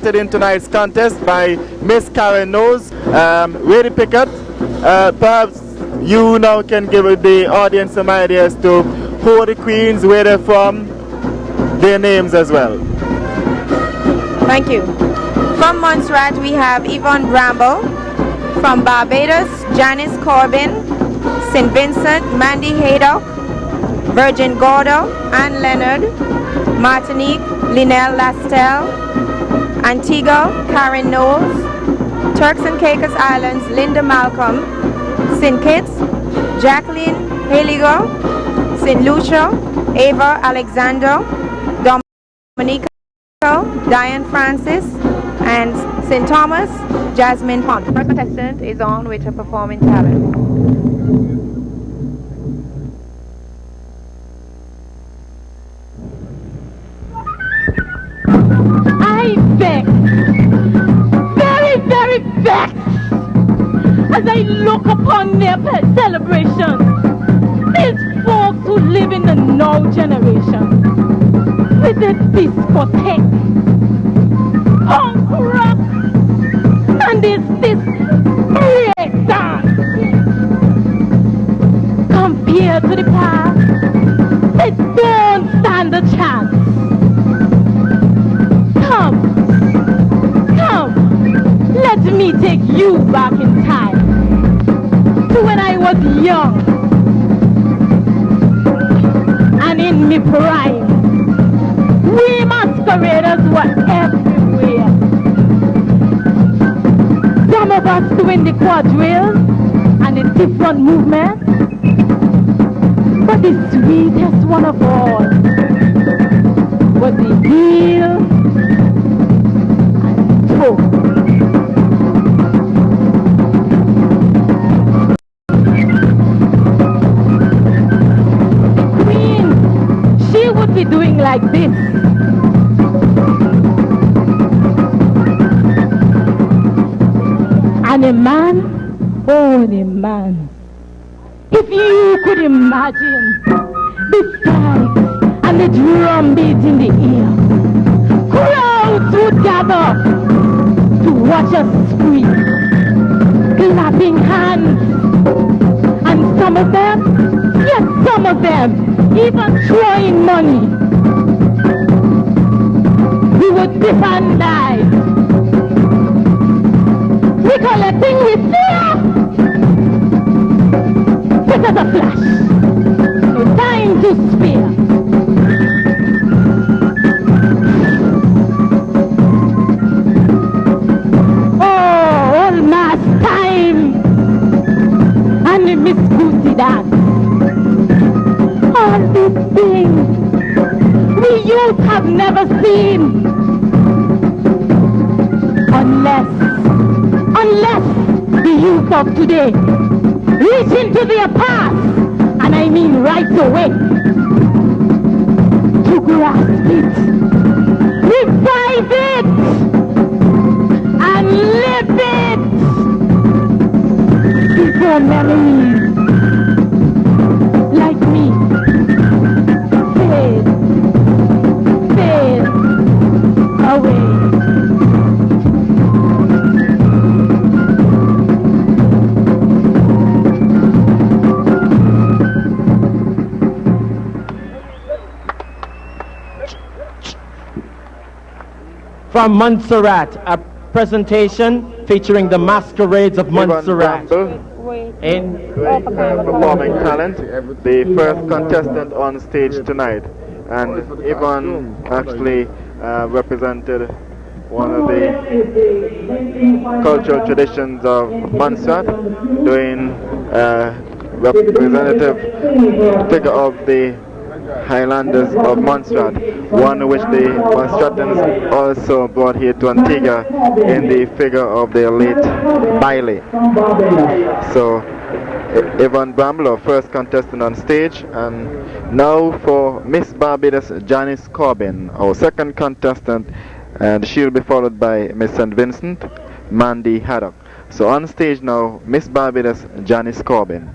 represented in tonight's contest by Miss Karen Knowles, Lady Pickett. Perhaps you now can give the audience some ideas to who are the queens, where they're from, their names as well. Thank you. From Montserrat, we have Yvonne Bramble. From Barbados, Janice Corbin. St. Vincent, Mandy Haydock. Virgin Gordo, Anne Leonard. Martinique, Linnell Lastel. Antigua, Karen Knowles. Turks and Caicos Islands, Linda Malcolm. St. Kitts, Jacqueline Heligo. St. Lucia, Ava Alexander. Dominica, Diane Francis. And St. Thomas, Jasmine Pond. The first contestant is on with her performing talent. I vex, very, very vexed, as I look upon their celebration. These folks who live in the now generation, with the discotheque, punk rock, and this break dance. Compared to the past, they don't stand a chance. Come, let me take you back in time to when I was young and in my prime. We masqueraders were everywhere. Some of us doing the quadrilles and the different movements, but the sweetest one of all was the heel and toe. The queen, she would be doing like this. And a man, oh the man, if you could imagine the songs and the drum beat in the air, crowds would gather to watch us scream, clapping hands, and some of them, yes, some of them, even throwing money. We would dip and dive, recollecting with fear, quick as a flash, no time to spare. Oh, all mass time, and the Miss Goosey dance. All these things we youth have never seen, unless the youth of today reach into their past, and I mean right away, to grasp it, revive it, and live it before memories like me fade away. From Montserrat, a presentation featuring the masquerades of Montserrat. In performing talent, the first contestant on stage tonight, and Yvonne actually represented one of the cultural traditions of Montserrat, doing representative figure of the Highlanders of Montserrat, one which the Montserratans also brought here to Antigua in the figure of their late Baile. So Yvonne Bramble, first contestant on stage, and now for Miss Barbados Janice Corbin, our second contestant, and she'll be followed by Miss St. Vincent, Mandy Haddock. So on stage now, Miss Barbados Janice Corbin.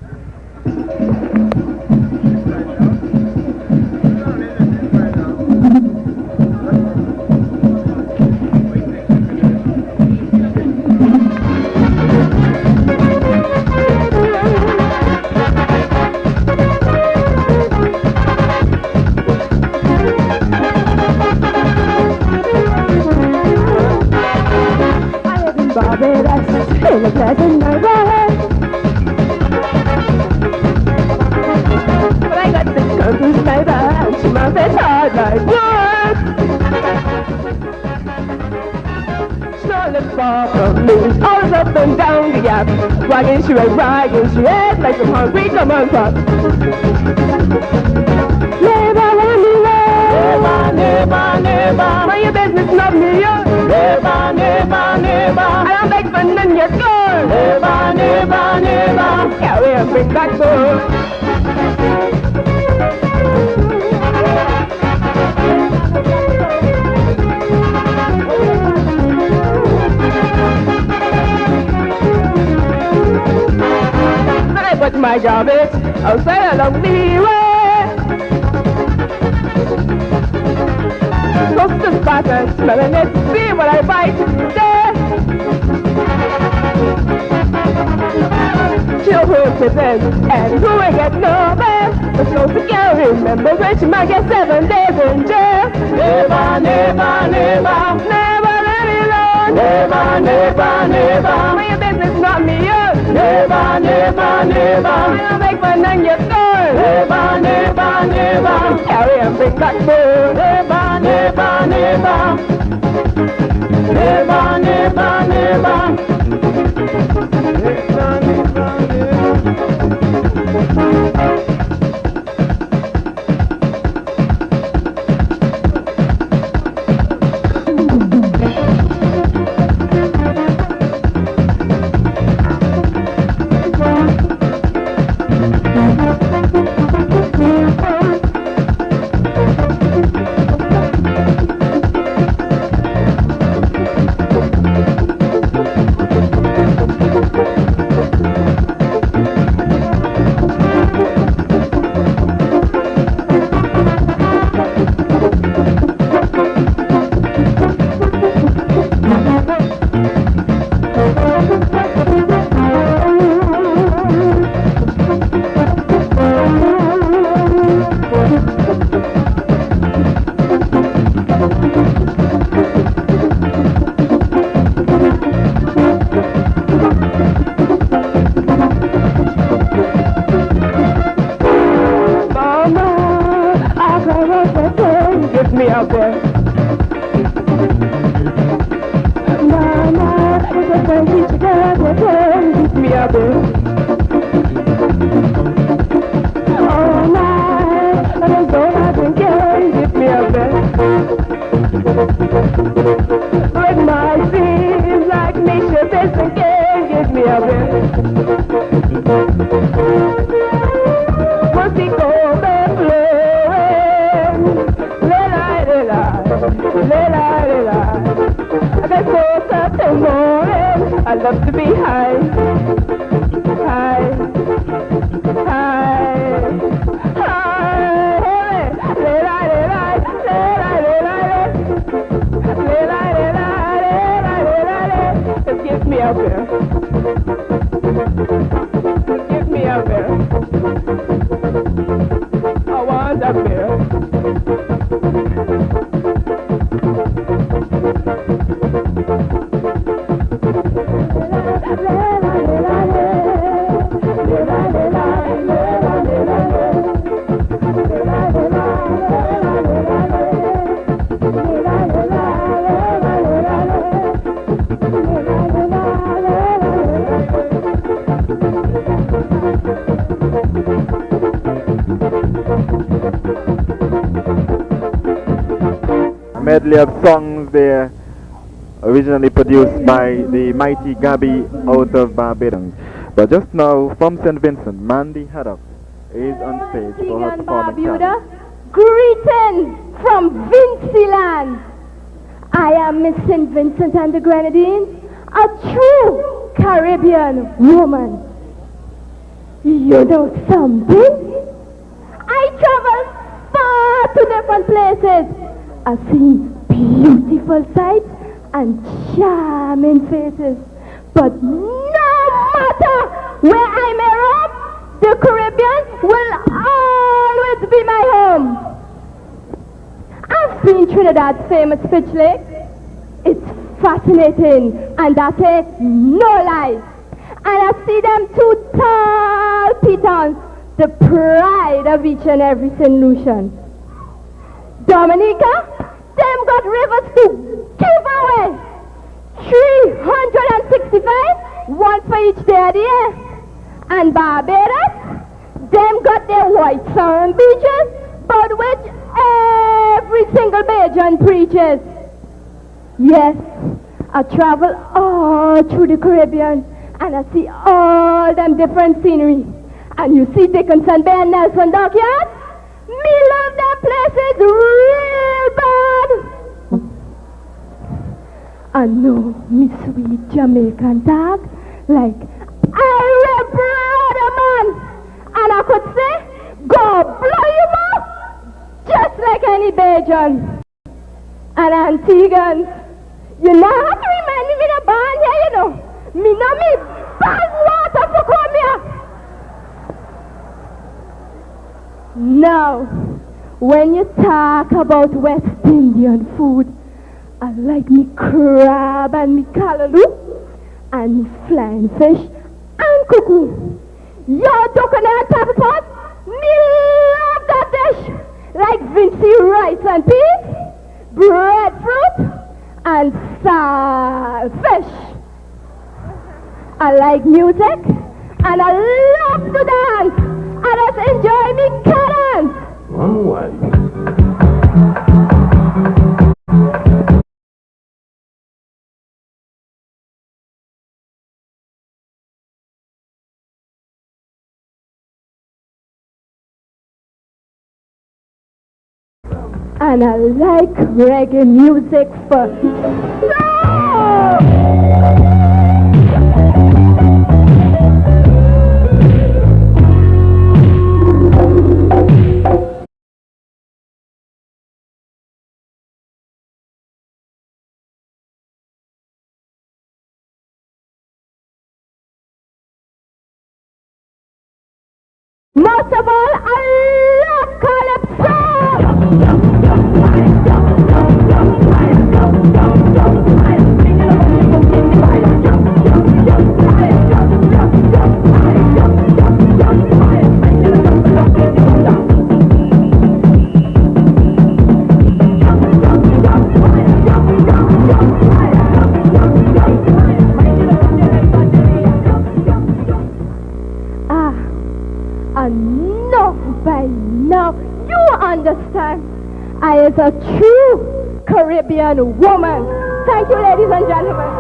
Barbados in a pleasant neighborhood. But I got this country's neighbor and she must be hard like wood. She don't live far from me, always up and down the gap. Wagging she ain't bragging, she ain't like some hungry common crop. Neighbor, let me know. Neighbor, neighbor, mind your business, not me, yo. Neighbor, neighbor, neighbor, I don't beg for none, you're good. Neighbor, neighbor, neighbor, carry and bring back food. But my job is outside along the way. Toast the spot and smelling it, see what I bite today. She'll put it in, and who ain't get no bed. But so to can't remember when she might get 7 days in jail. Never, never, never, never let me alone. Never, never, never, my business not me, yo. Never, never, never, I don't make fun of your girl. Never, never, never, carry and bring back food. Never, never, never, never, never, never. I love to be high, high, high, high. Just get me out there. Just get me out there. I want up there. Medley of songs there, originally produced by the mighty Gabby out of Barbados. But just now, from St. Vincent, Mandy Haddock is on stage for her performance. Greetings from Vincyland. I am Miss St. Vincent and the Grenadines, a true Caribbean woman. You know something? I travel far to different places. I've seen beautiful sights and charming faces. But no matter where I may roam, the Caribbean will always be my home. I've seen Trinidad's famous Fish Lake. It's fascinating, and that's it, no lies. And I see them two tall pitons, the pride of each and every St. Lucian. Dominica, them got rivers to give away. 365, one for each day of the year. And Barbados, them got their white sand beaches, but which every single Bajan preaches. Yes, I travel all through the Caribbean, and I see all them different scenery. And you see Dickinson Bay and Nelson Dockyard? Me love them places real bad. I know me sweet Jamaican talk like I brother man. And I could say, go blow you up just like any Bajan. And Antiguans, you know how to remind me of the band here, you know. Me know me bad water for come here. Now, when you talk about West Indian food, I like me crab and me callaloo and me flying fish and cuckoo. Your coconut pepper pot, me love that dish. Like Vinci rice and peas, breadfruit and saltfish. I like music and I love to dance. And let's enjoy me cadence. One way. And I like reggae music for most of all, I love calypso. By now, you understand. I is a true Caribbean woman. Thank you, ladies and gentlemen.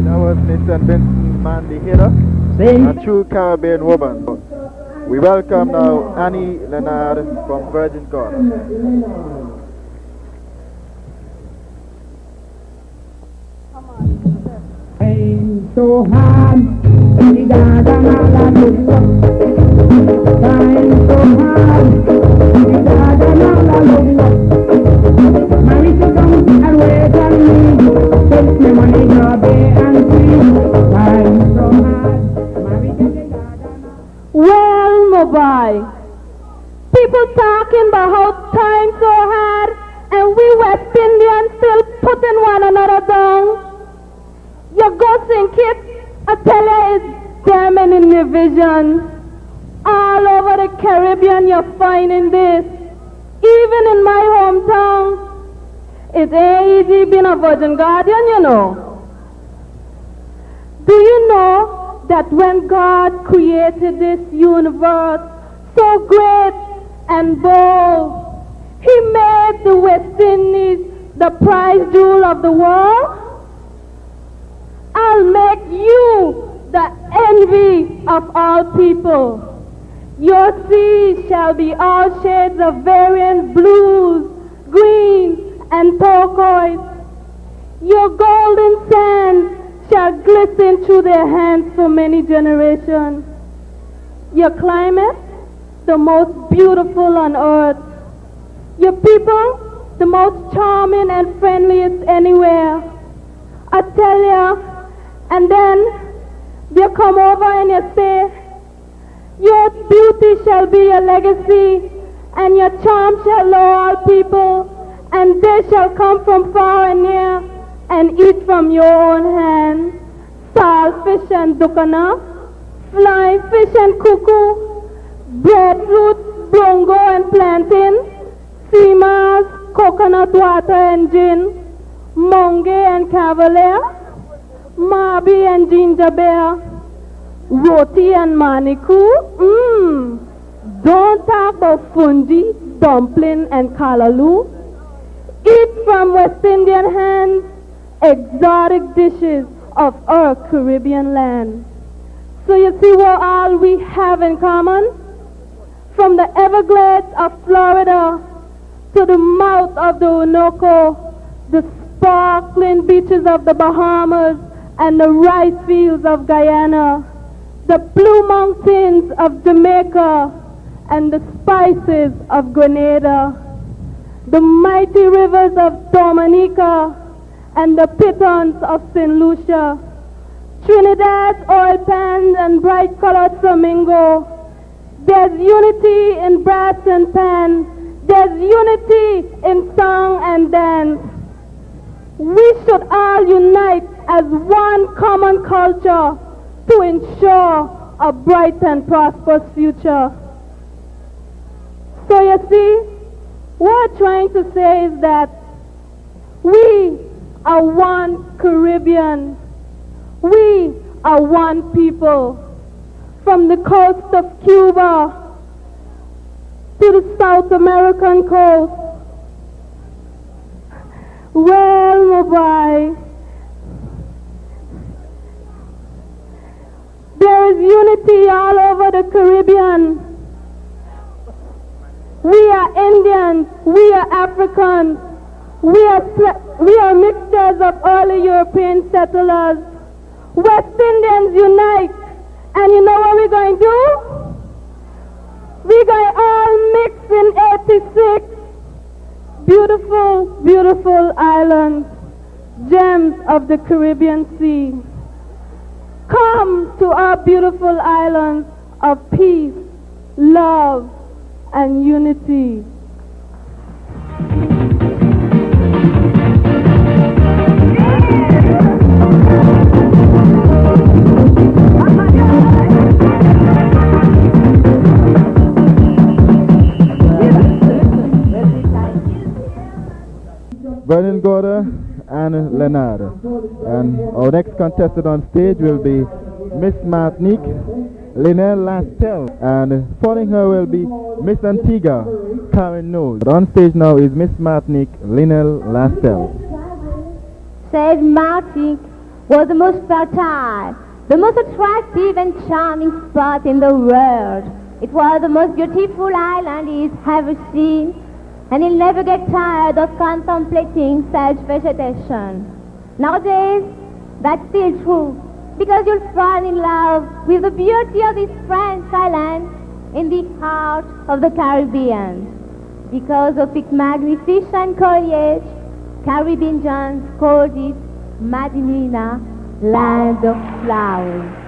That was Mr. Benson Mandy Hitter, a true Caribbean woman. We welcome now Annie Leonard from Virgin Corner. So hard, the garden all a look. Trying so hard, the garden all a look. Married to come and wait on me, take me money no pay and free. Trying so hard, married to the garden. Well, my boy, people talking about how time so hard, and we West Indians still putting one another down. Your ghost and kid, I tell you, is damning in your vision. All over the Caribbean, you're finding this. Even in my hometown, it ain't easy being a virgin guardian, you know. Do you know that when God created this universe so great and bold, He made the West Indies the prize jewel of the world? I'll make you the envy of all people. Your seas shall be all shades of variant blues, greens, and turquoise. Your golden sands shall glisten through their hands for many generations. Your climate, the most beautiful on earth. Your people, the most charming and friendliest anywhere. I tell you, and then you come over and you say, Your beauty shall be a legacy, and your charm shall know all people, and they shall come from far and near, and eat from your own hand. Saltfish and dukkana, fly fish and cuckoo, breadfruit, bongo and plantain, sea mars, coconut water and gin, monge and cavalier, marby and ginger beer, roti and maniku. Don't talk about fungi, dumpling and kalaloo. Eat from West Indian hands, exotic dishes of our Caribbean land. So you see what all we have in common? From the Everglades of Florida to the mouth of the Orinoco, the sparkling beaches of the Bahamas and the rice fields of Guyana, the blue mountains of Jamaica and the spices of Grenada, the mighty rivers of Dominica and the pitons of St. Lucia, Trinidad's oil pans and bright colored flamingo. There's unity in brass and pan. There's unity in song and dance. We should all unite as one common culture to ensure a bright and prosperous future. So you see, what I'm trying to say is that we are one Caribbean. We are one people. From the coast of Cuba to the South American coast. Well, my boy, there is unity all over the Caribbean. We are Indians, we are Africans, we are mixtures of early European settlers. West Indians unite, and you know what we're going to do? We're going to all mix in 86 beautiful, beautiful islands, gems of the Caribbean Sea. Come to our beautiful islands of peace, love, and unity. Vernon Gorda and Leonard. And our next contestant on stage will be Miss Martinique, Linnell Lastel. And following her will be Miss Antigua, Karen Knowles. But on stage now is Miss Martinique, Linnell Lastel. Said Martinique was the most fertile, the most attractive and charming spot in the world. It was the most beautiful island he's ever seen, and he'll never get tired of contemplating such vegetation. Nowadays, that's still true, because you'll fall in love with the beauty of this French island in the heart of the Caribbean. Because of its magnificent foliage, Caribbeans called it Madinina, land of flowers.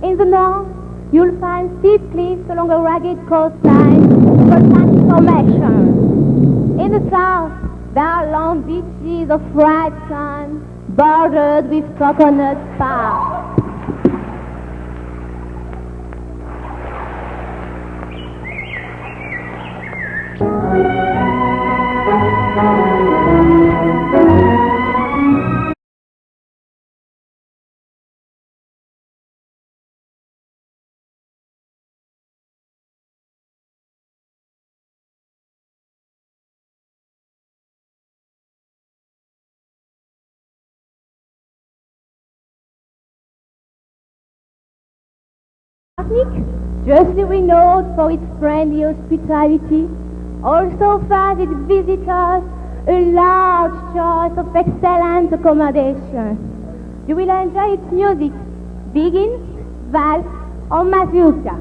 In the north, you'll find steep cliffs along a rugged coastline for sandy formations. In the south, there are long beaches of bright sun, bordered with coconut palms. Justly renowned for its friendly hospitality, also finds its visitors a large choice of excellent accommodation. You will enjoy its music, begin, valse, or mazurka.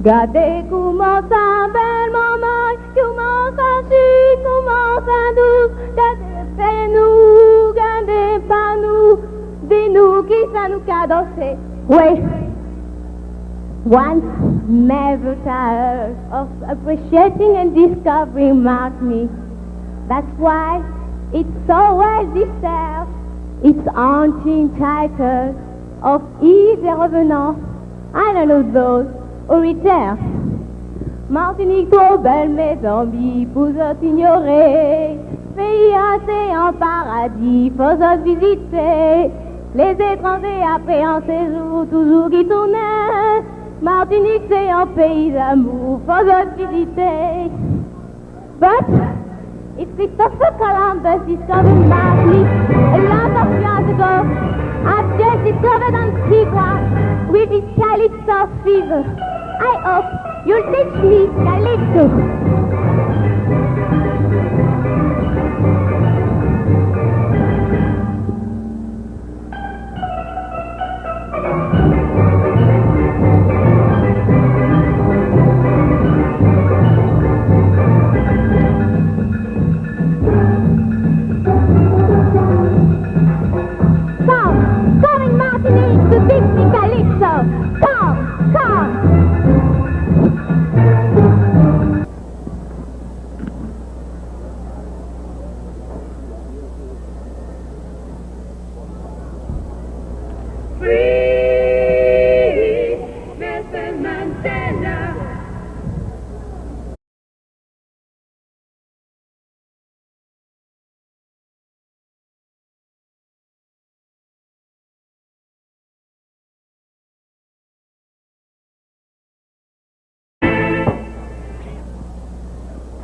Gardez comment ça belle maman, comment ça chute, comment ça douce, gardez nous, gardez pas nous, dis-nous qui ça nous a dansé. Oui. Once never tired of appreciating and discovering me. That's why it's so well deserved. Its haunting title of Îles des Revenants. I don't know those who return. Martinique trop belle mes amis pour t'ignorer. Pays océan paradis, faut se visiter. Les étrangers après un séjour toujours qui tournent. Martinique c'est un pays d'amour, faut se visiter. But if Christopher Columbus discovered Martinique a lot of years ago, I've just discovered Antigua with its calypso fever. I hope you'll teach me calypso.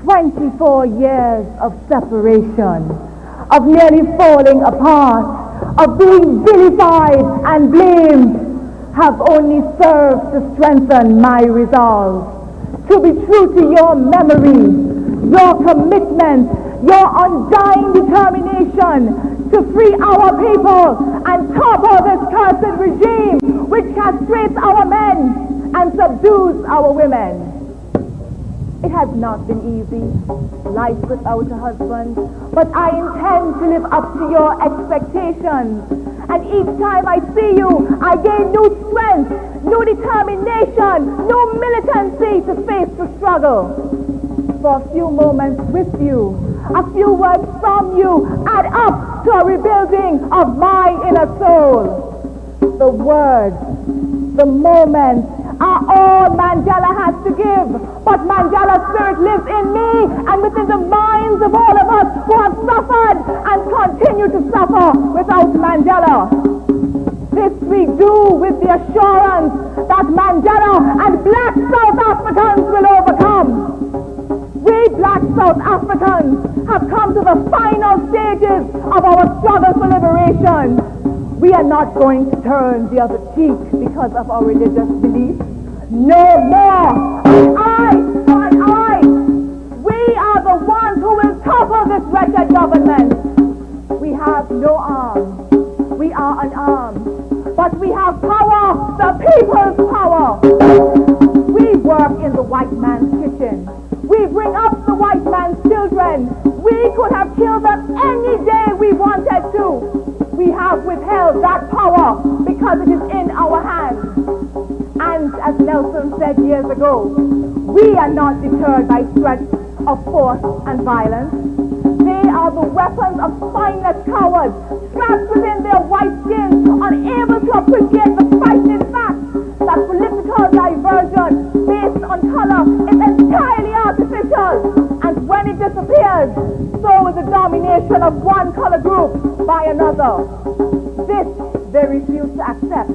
"24 years of separation, of nearly falling apart, of being vilified and blamed, have only served to strengthen my resolve to be true to your memory, your commitment, your undying determination to free our people and topple this cursed regime which castrates our men and subdues our women. It has not been easy, life without a husband, but I intend to live up to your expectations. And each time I see you, I gain new strength, new determination, new militancy to face the struggle. For a few moments with you, a few words from you add up to a rebuilding of my inner soul. The words, the moments, are all Mandela has to give. But Mandela's spirit lives in me and within the minds of all of us who have suffered and continue to suffer without Mandela. This we do with the assurance that Mandela and black South Africans will overcome. We black South Africans have come to the final stages of our struggle for liberation. We are not going to turn the other cheek because of our religious beliefs. No more. We are the ones who will topple this wretched government. We have no arms. We are unarmed. But we have power, the people's power. We work in the white man's kitchen. We bring up the white man's children. We could have killed them any day we wanted to. We have withheld that power because it is in our hands. And as Nelson said years ago, we are not deterred by threats of force and violence. They are the weapons of spineless cowards, trapped within their white skins, unable to appreciate the frightening fact that political diversion based on color is entirely artificial. And when it disappears, so is the domination of one color group by another. This they refuse to accept.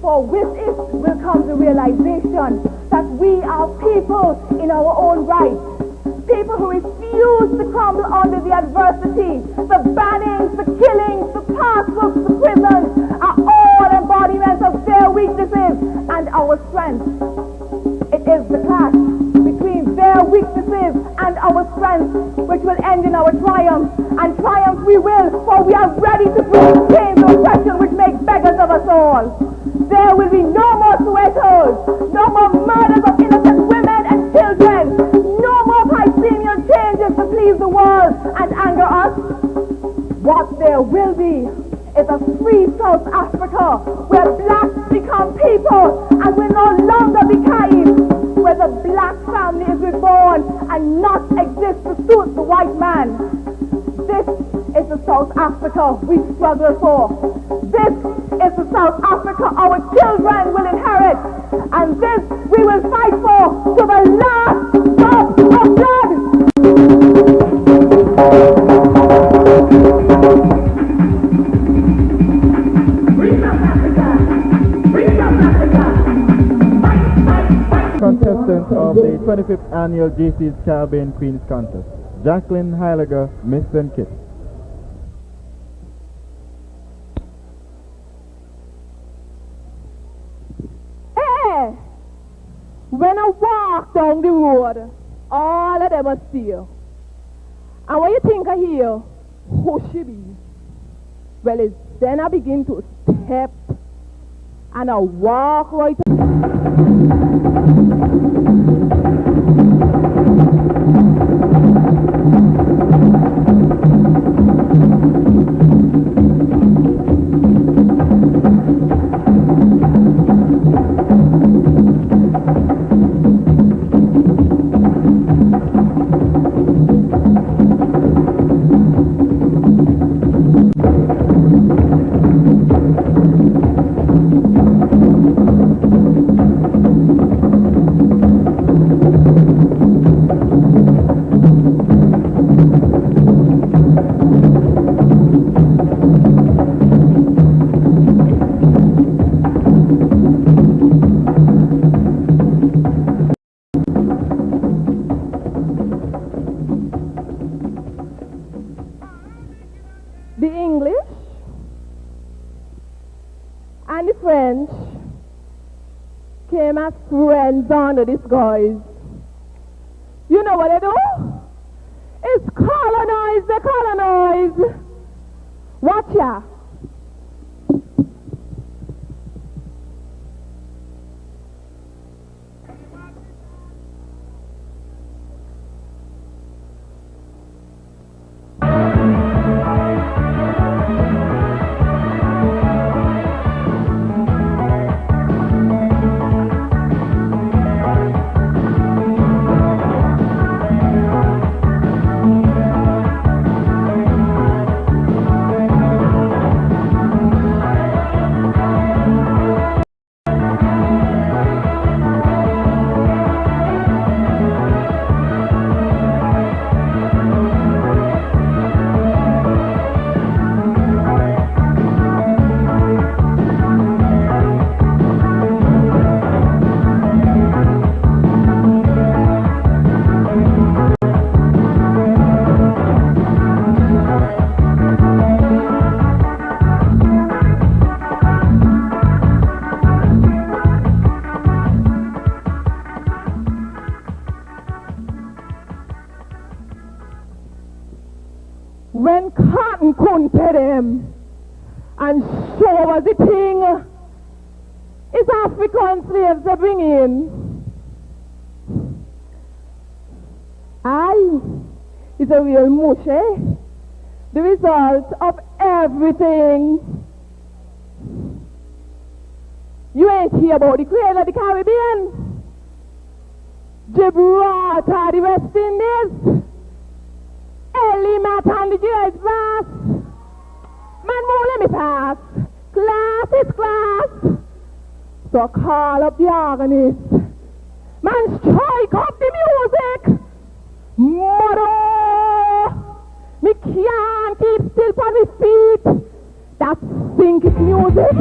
For with it will come the realization that we are people in our own right. People who refuse to crumble under the adversity. The bannings, the killings, the passbooks, the prisons are all embodiments of their weaknesses and our strengths. It is the clash between their weaknesses and our strength, which will end in our triumph. And triumph we will, for we are ready to bring change to oppression which makes beggars of us all. There will be no more Sowetos, no more murders of innocent women and children, no more piecemeal changes to please the world and anger us. What there will be is a free South Africa where blacks become people and will no longer be kites, where the black family is reborn and not exist to suit the white man. This is the South Africa we struggle for. This is the South Africa our children will inherit. And this we will fight for to the last drop of blood. Contestants of the 25th annual Jaycees Caribbean Queens Contest, Jacqueline Heiliger, Miss St. Kitts. Hey! When I walk down the road, all of them are still. And when you think I hear, who she be? Well, it's then I begin to step and I walk right. The English and the French came as friends under disguise. You know what they do? It's colonize, they colonize. Watch ya. When Cotton couldn't pay them and show us the thing, it's African slaves they bring in. Aye, it's a real mush, eh? The result of everything. You ain't hear about the Cradle of the Caribbean, Gibraltar, the West Indies, Elimat and the Jaycees pass. Man, more let me pass. Class is class. So call up the organist. Man, strike up the music. Mother, me can't keep still on my feet. That sink music.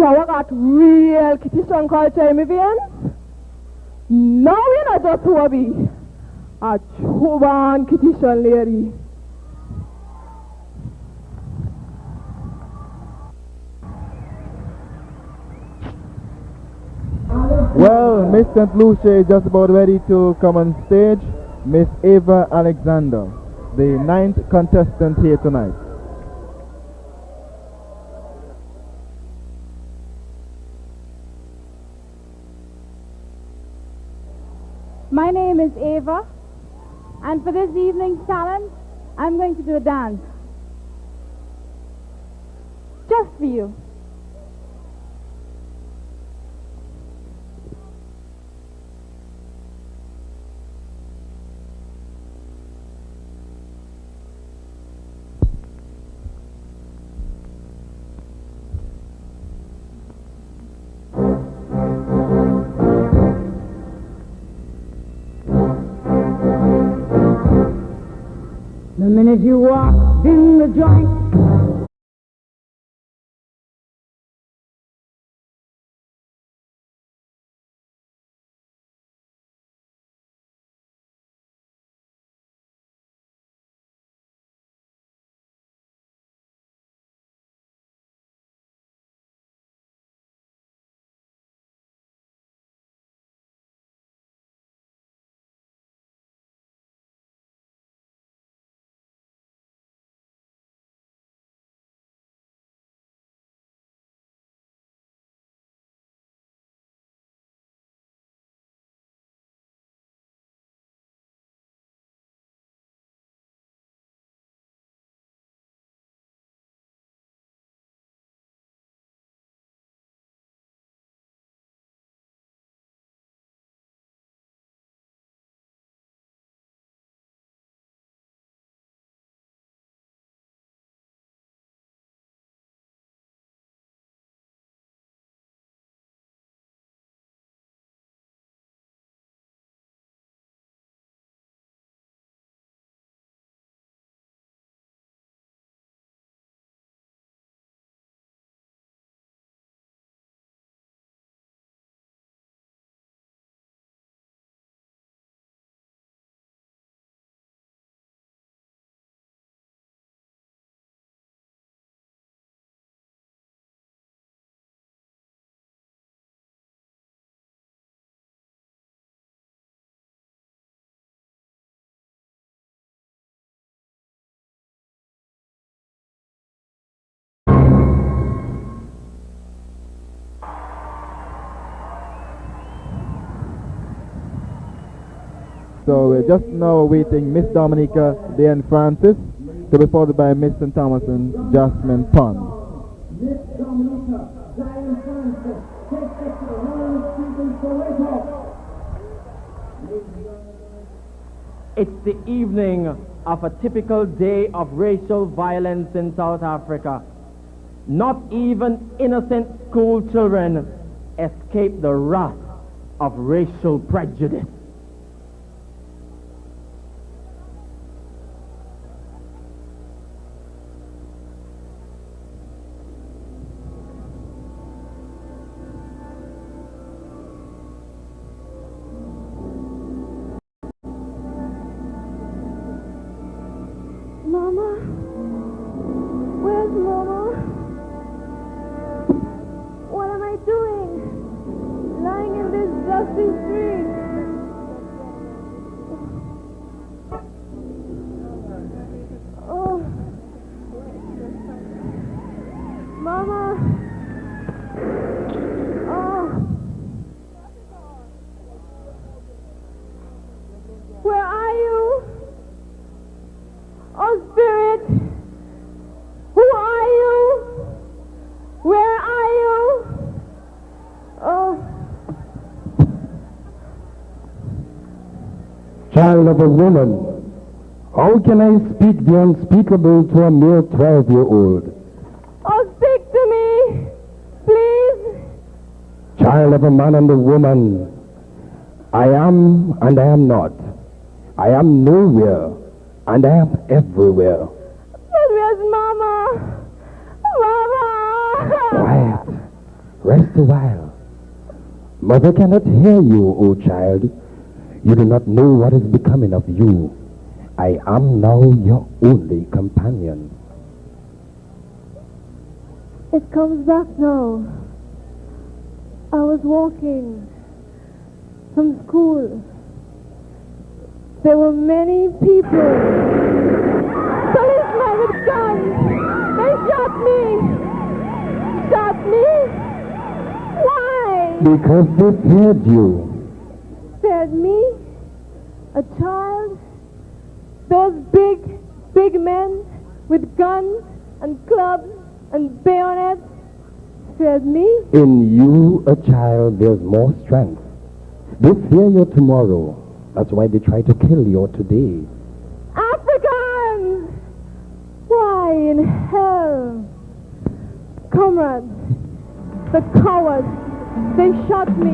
how I got real kitty strong culture in my veins. Now we're not just hobby. A true-born kitty strong lady. Well, Miss St. Lucia is just about ready to come on stage. Miss Ava Alexander, the 9th contestant here tonight. My name is Ava, and for this evening's talent, I'm going to do a dance. Just for you. The minute you walk in the joint, So we're just now awaiting Miss Dominica Diane Francis to be followed by Miss St. Thomas and Jasmine Pond. Miss Dominica, Diane Francis, take us to the Royal Student Soweto. It's the evening of a typical day of racial violence in South Africa. Not even innocent school children escape the wrath of racial prejudice. Mama? Where's Mama? What am I doing? Lying in this dusty street. Oh. Mama. Oh. Where are you? Oh, Spirit, who are you? Where are you? Oh. Child of a woman, how can I speak the unspeakable to a mere 12-year-old? Oh, speak to me, please. Child of a man and a woman, I am and I am not. I am nowhere and I am everywhere. But where's Mama? Mama! Quiet. Rest a while. Mother cannot hear you, O child. You do not know what is becoming of you. I am now your only companion. It comes back now. I was walking from school. There were many people. Policemen with guns. They shot me. Shot me? Why? Because they feared you. Feared me? A child? Those big men with guns and clubs and bayonets feared me? In you, a child, there's more strength. They fear your tomorrow. That's why they try to kill your today. Africans! Why in hell? Comrades, the cowards, they shot me.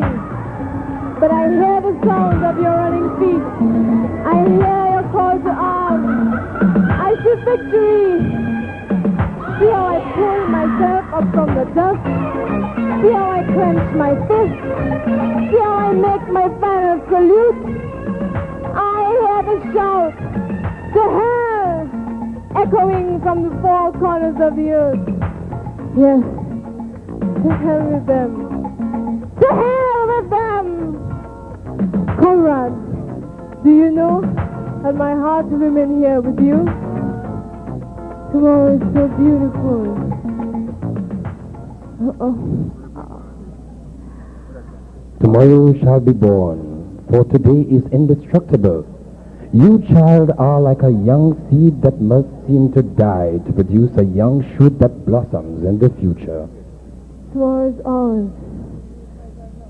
But I hear the sound of your running feet. I hear your call to arms. I see victory. See how I pull myself up from the dust. See how I clench my fist. See how I make my final salute. I hear the shout, to hell, echoing from the four corners of the earth. Yes, to hell with them. To hell with them! Comrades, do you know that my heart will remain here with you? Tomorrow is so beautiful. Tomorrow shall be born, for today is indestructible. You, child, are like a young seed that must seem to die to produce a young shoot that blossoms in the future. Tomorrow is ours.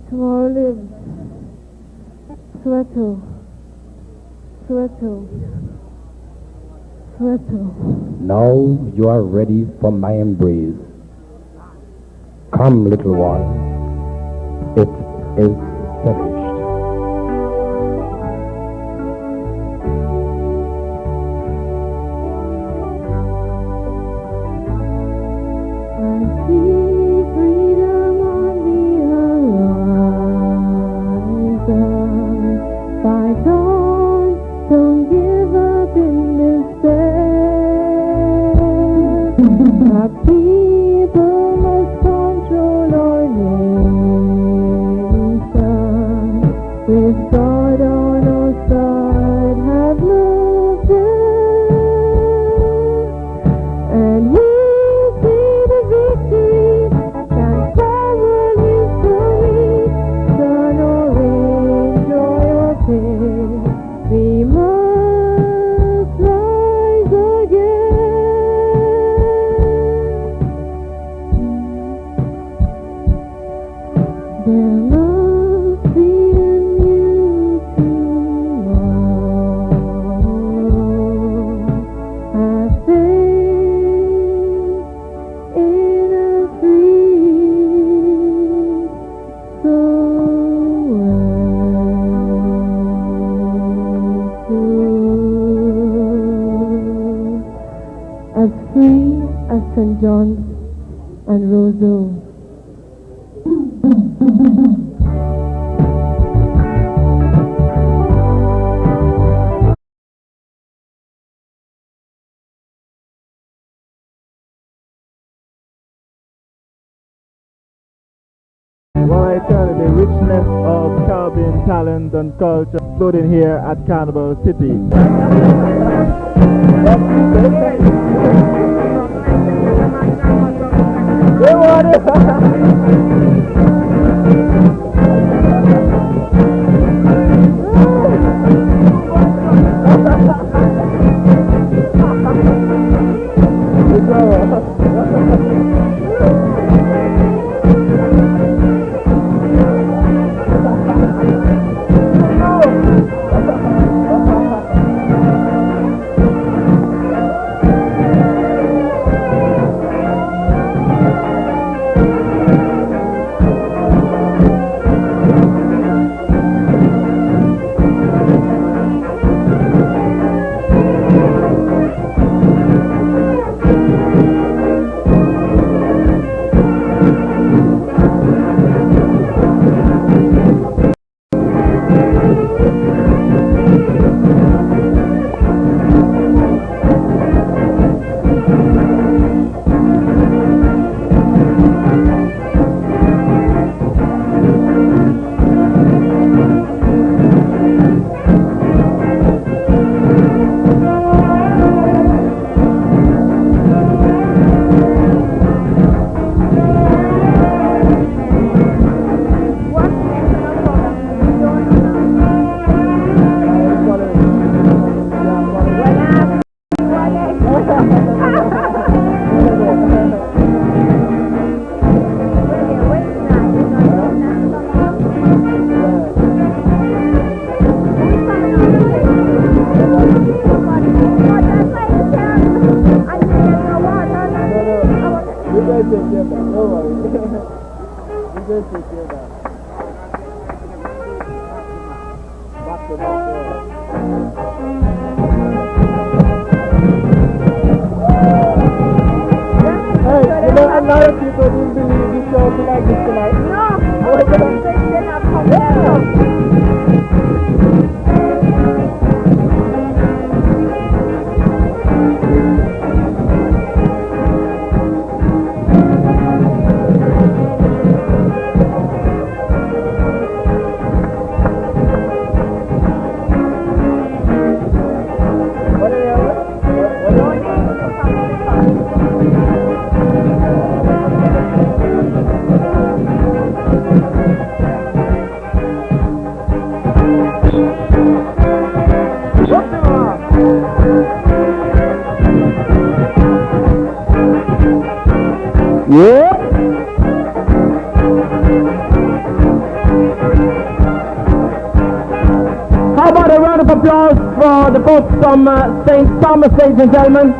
Tomorrow lives. Soweto. Soweto. Soweto. Now you are ready for my embrace. Come, little one. It is finished. Well, I tell you, the richness of Caribbean talent and culture floating here at Carnival City. Hey, you know, a lot of people didn't believe this show would be like this tonight. No, they're not coming. Yep. How about a round of applause for the folks from St. Thomas, ladies and gentlemen?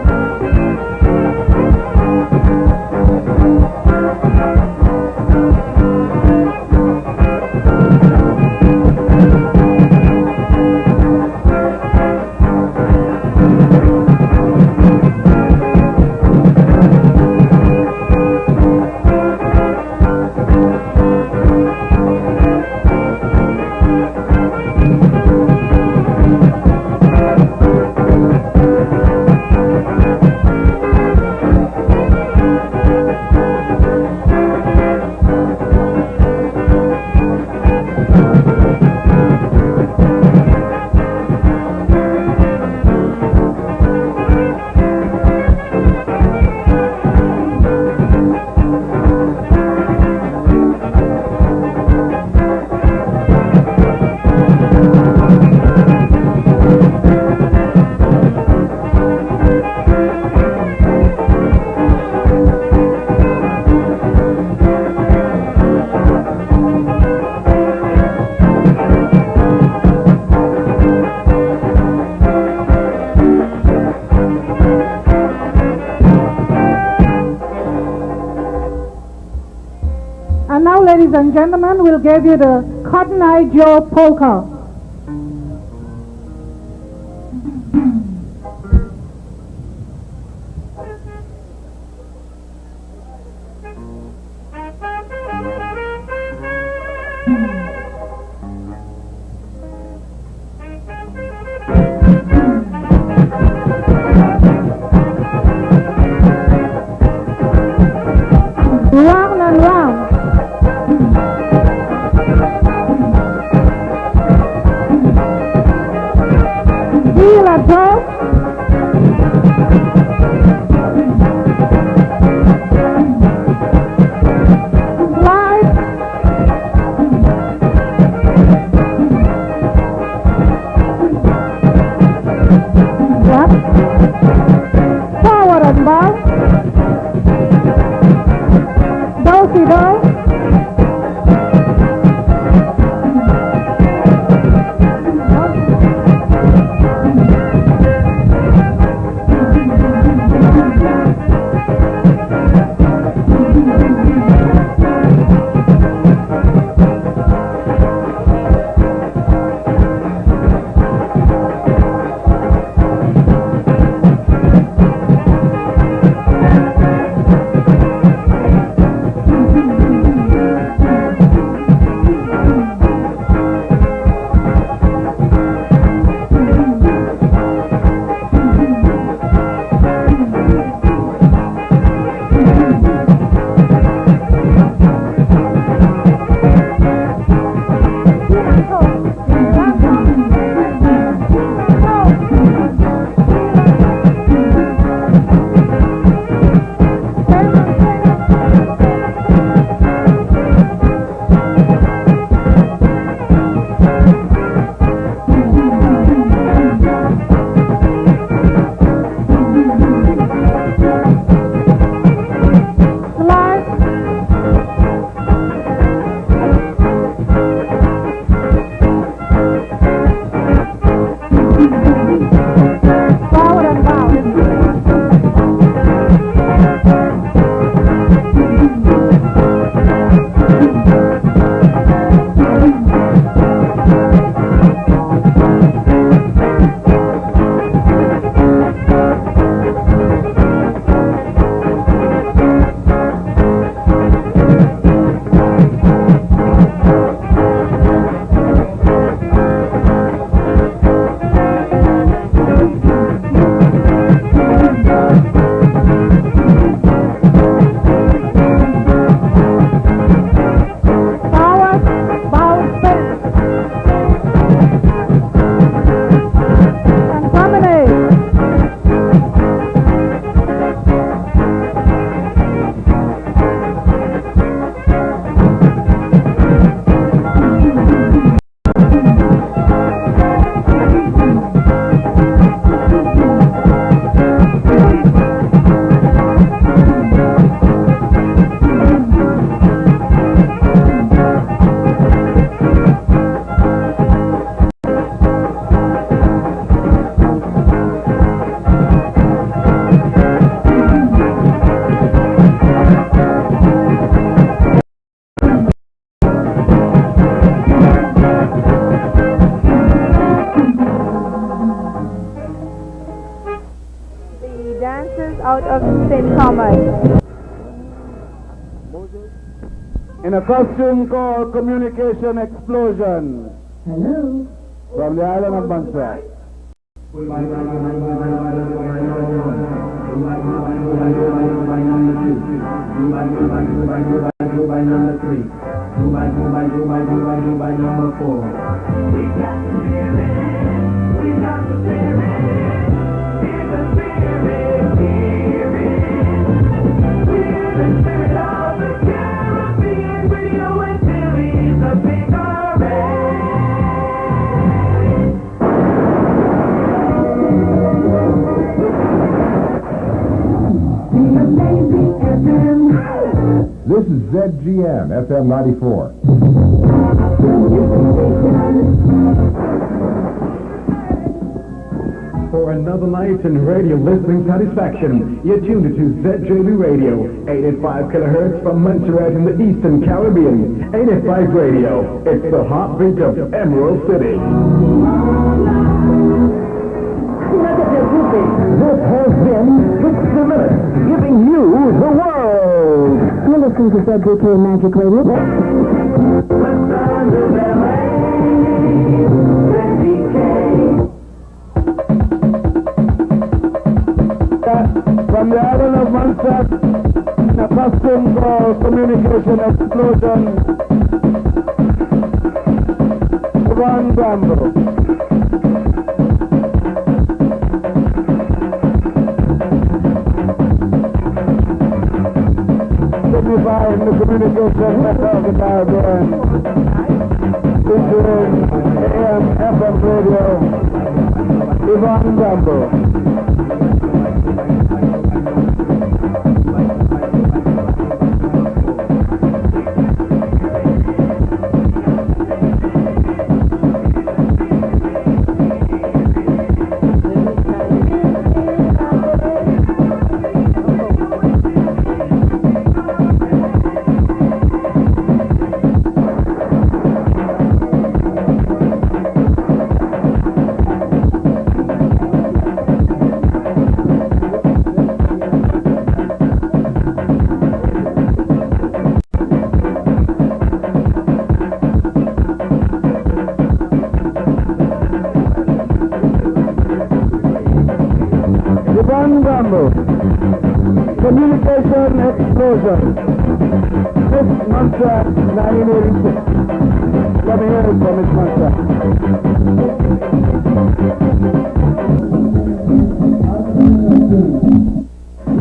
And now, ladies and gentlemen, we'll give you the Cotton Eye Joe polka. Round and round. Heel and toe. Slide. Yep. Forward and back. Do-si-do. a costume called Communication Explosion. Hello. From the island of Montserrat. Number 4. We got the spirit. We got the spirit. Hear the spirit. Hear it. We're the spirit of the Caribbean. Radio and series of big This is ZGM FM 94. For another night in radio listening satisfaction, you're tuned to ZJB Radio, 885 kilohertz from Montserrat in the Eastern Caribbean. 885 Radio, it's the heartbeat of Emerald City. This has been 60 Minutes, giving you the world. You're listening to ZJK Magic Radio. From the island of Montserrat, a costume called Communication Explosion, Ron Bramble. Signifying the communication method of the Caribbean, featuring AM, FM radio, Yvonne Bramble. Communication Explosion. This Montserrat, 1986. Let me hear it from Miss Montserrat.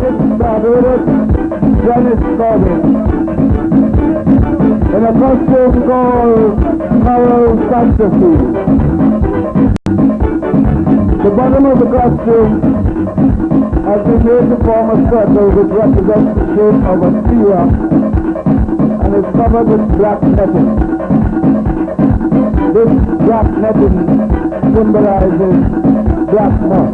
Miss Barbados, Janice Corbin. In a costume called Carnival Flashback. The bottom of the costume has been made to form a circle which represents the shape of a sphere and is covered with black netting. This black netting symbolizes black moss.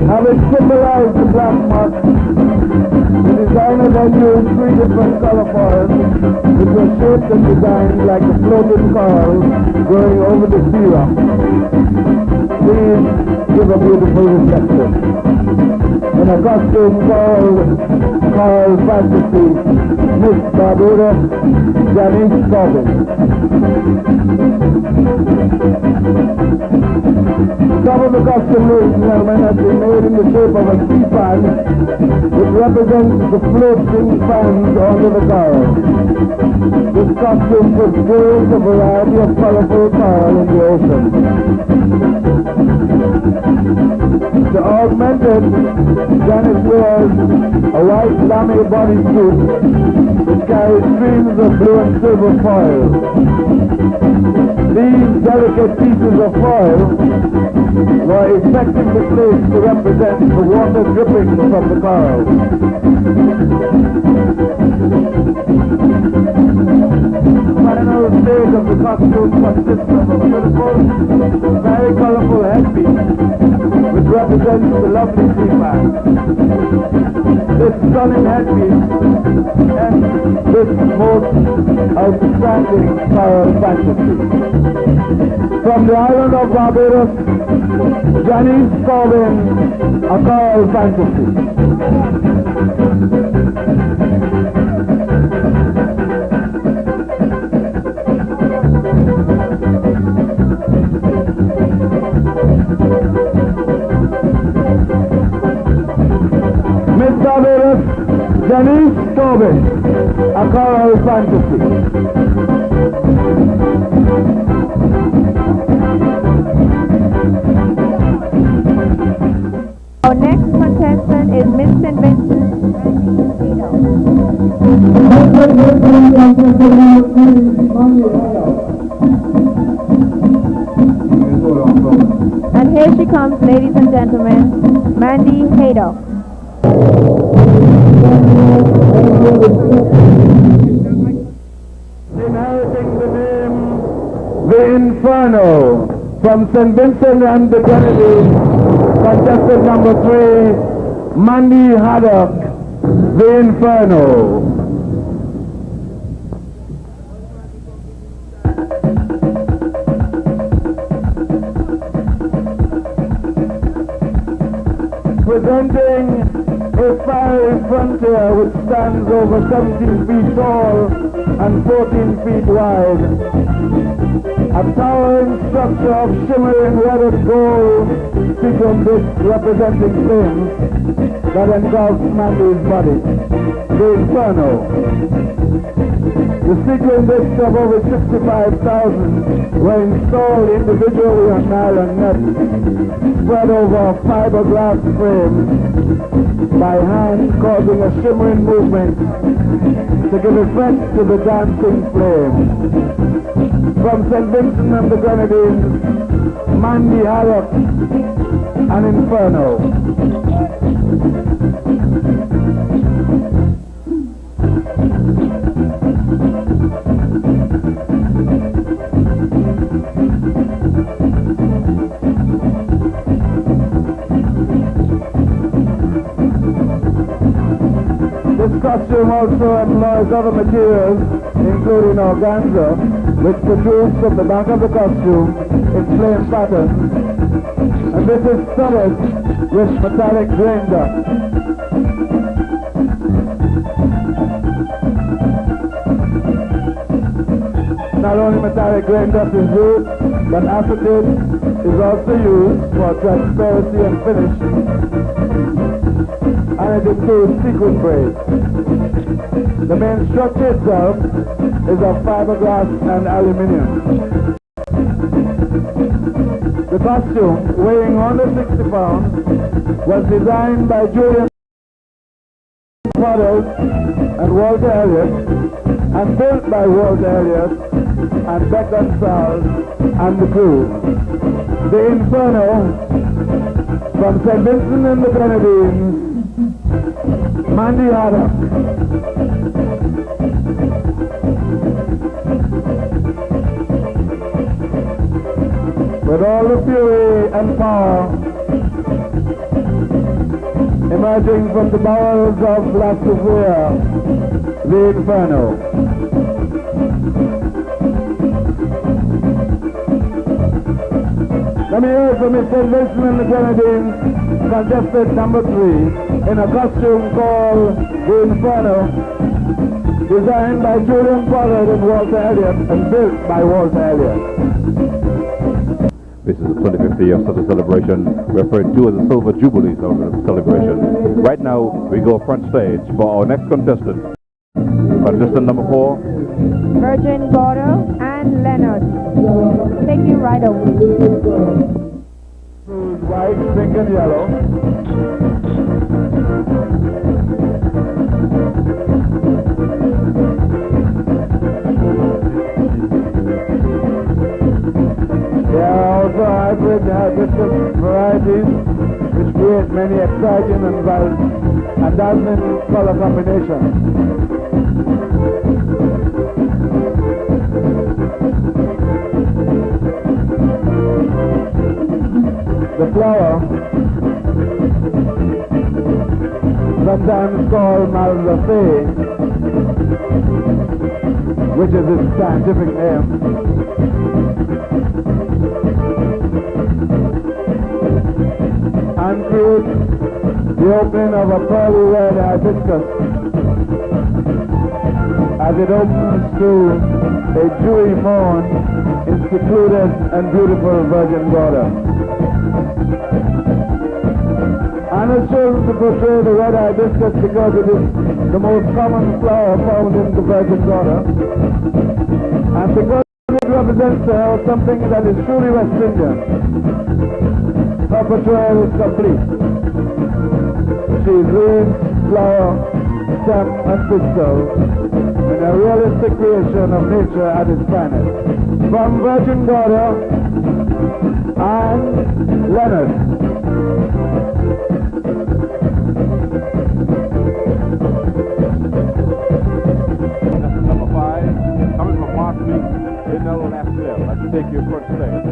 Having symbolized the black moss, the designer then used 3 different color foils which were shaped and designed like a floating coral going over the sphere. These give a beautiful reflection. In a costume called Coral Fantasy, Miss Barbados, Janice Corbin. Some of the costume, ladies and gentlemen, has been made in the shape of a sea fan, which represents the floating fans under the coral. This costume portrays a variety of colorful coral in the ocean. To augment it, Janice wears a white lame bodysuit which carries streams of blue and silver foil. These delicate pieces of foil were effectively placed to represent the water dripping from the coral. The final stage of the costume consists of a beautiful, very colorful headpiece which represents the lovely seaman. This stunning headpiece and this most outstanding choral fantasy. From the island of Barbados, Jaycees Corbin, a choral fantasy. Miss Barbados, Jaycees Corbin, a choral fantasy. Our next contestant is Miss St. Vincent. And here she comes, ladies and gentlemen, Mandy Haydock. Inheriting the name The Inferno from St. Vincent and the Grenadines, contestant number 3, Mandy Haydock, The Inferno. Presenting a fiery frontier which stands over 17 feet tall and 14 feet wide. A towering structure of shimmering red and gold sequin disc representing flames that engulfs Mandy's body. The Inferno. The sequin discs of over 65,000 were installed individually on nylon nets, spread over fiberglass frames by hand, causing a shimmering movement to give effect to the dancing flame. From St. Vincent and the Grenadines, Mandy Haydock, an Inferno. This costume also employs other materials, including organza, which protrudes from the back of the costume in flame patterns. And this is studded with metallic grain dust. Not only metallic grain dust is used, but acetate is also used for transparency and finish. And it includes sequin braids. The main structure itself is of fiberglass and aluminium. The costume, weighing under 60 pounds, was designed by Julian Potters and Walter Elliott, and built by Walter Elliott and Beck Gonsalves and the crew. The Inferno, from St. Vincent and the Grenadines, Mandy Haydock. With all the fury and power emerging from the bowels of La Sophia, the Inferno. Let me hear from Mr. Vincent and the Grenadines, contestant number 3, in a costume called the Inferno, designed by Julian Pollard and Walter Elliott, and built by Walter Elliott. This is the 25th year of such a celebration, referred to as the Silver Jubilee celebration. Right now, we go front stage for our next contestant. Contestant number 4, Virgin Gordo and Leonard. Take you right over. White, pink, and yellow. There are also hybrid varieties which create many exciting and dazzling color combinations. The flower sometimes called Malvaceae, which is its scientific name. And creates the opening of a pearly red hibiscus as it opens to a dewy morn in secluded and beautiful virgin water. And it's chosen to portray the red hibiscus because it is the most common flower found in the virgin water, and because it represents to her something that is truly West Indian. Her portrayal is complete. She is leaf, flower, stem, and pistil in a realistic creation of nature at its finest. From virgin water and Leonard. Number 5, coming from Martinique, Linel Lastel. Let's take you front stage.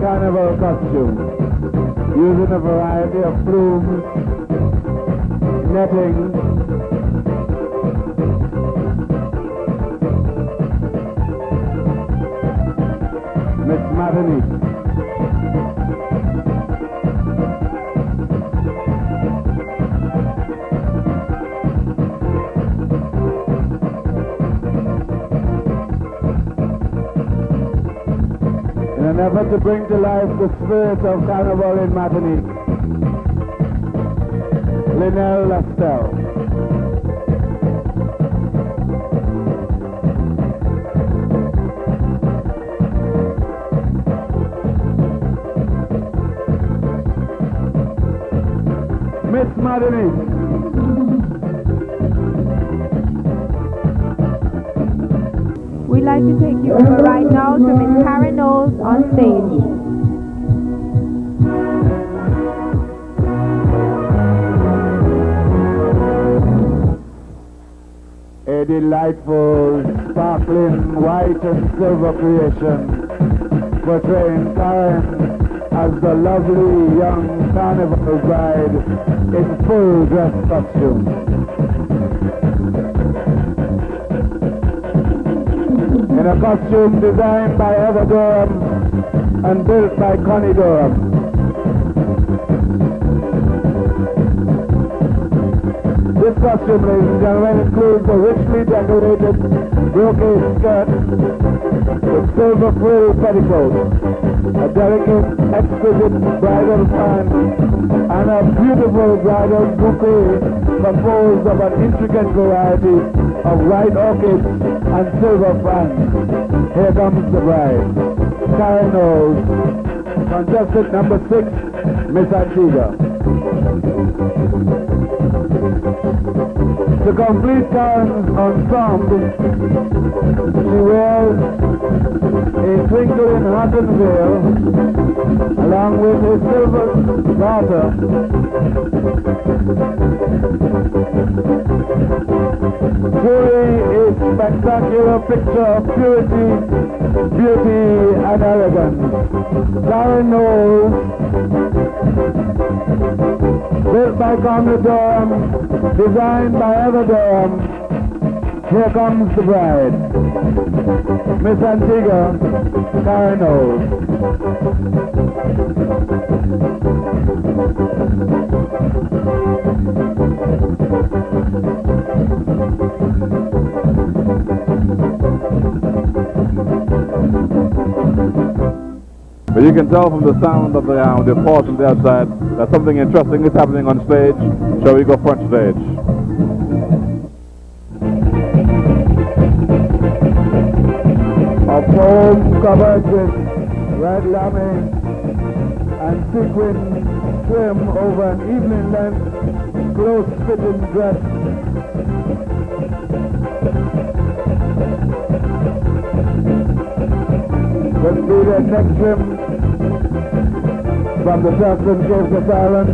Carnival costume, using a variety of plumes, netting, Miss Martinique. In an effort to bring to life the spirit of Carnival in Martinique, Linel Lastel. Miss Martinique. We'd like to take you over right now to Miss Karen Knowles on stage. A delightful, sparkling white and silver creation, portraying Karen as the lovely young carnival bride in full dress costume. In a costume designed by Heather Durham and built by Connie Durham. This costume, ladies and gentlemen, includes a richly decorated brocade skirt with silver frill petticoat, a delicate, exquisite bridal fan, and a beautiful bridal bouquet composed of an intricate variety of white orchids and silver fans. Here comes the bride, Karen Knowles, contestant number 6, Miss Antigua. To complete Karen's ensemble, she wears a twinkling cotton veil along with a silver garter, truly a spectacular picture of purity, beauty, and elegance. Karen Knowles, built by Connie Durham, designed by Heather Durham. Here comes the bride, Miss Antigua, Karen Knowles. But you can tell from the sound of the applause from the outside that something interesting is happening on stage. Shall we go front stage? covered with red lame and sequin trim over an evening length, close-fitting dress. Let's do the next trim from the Turks Caves of Ireland.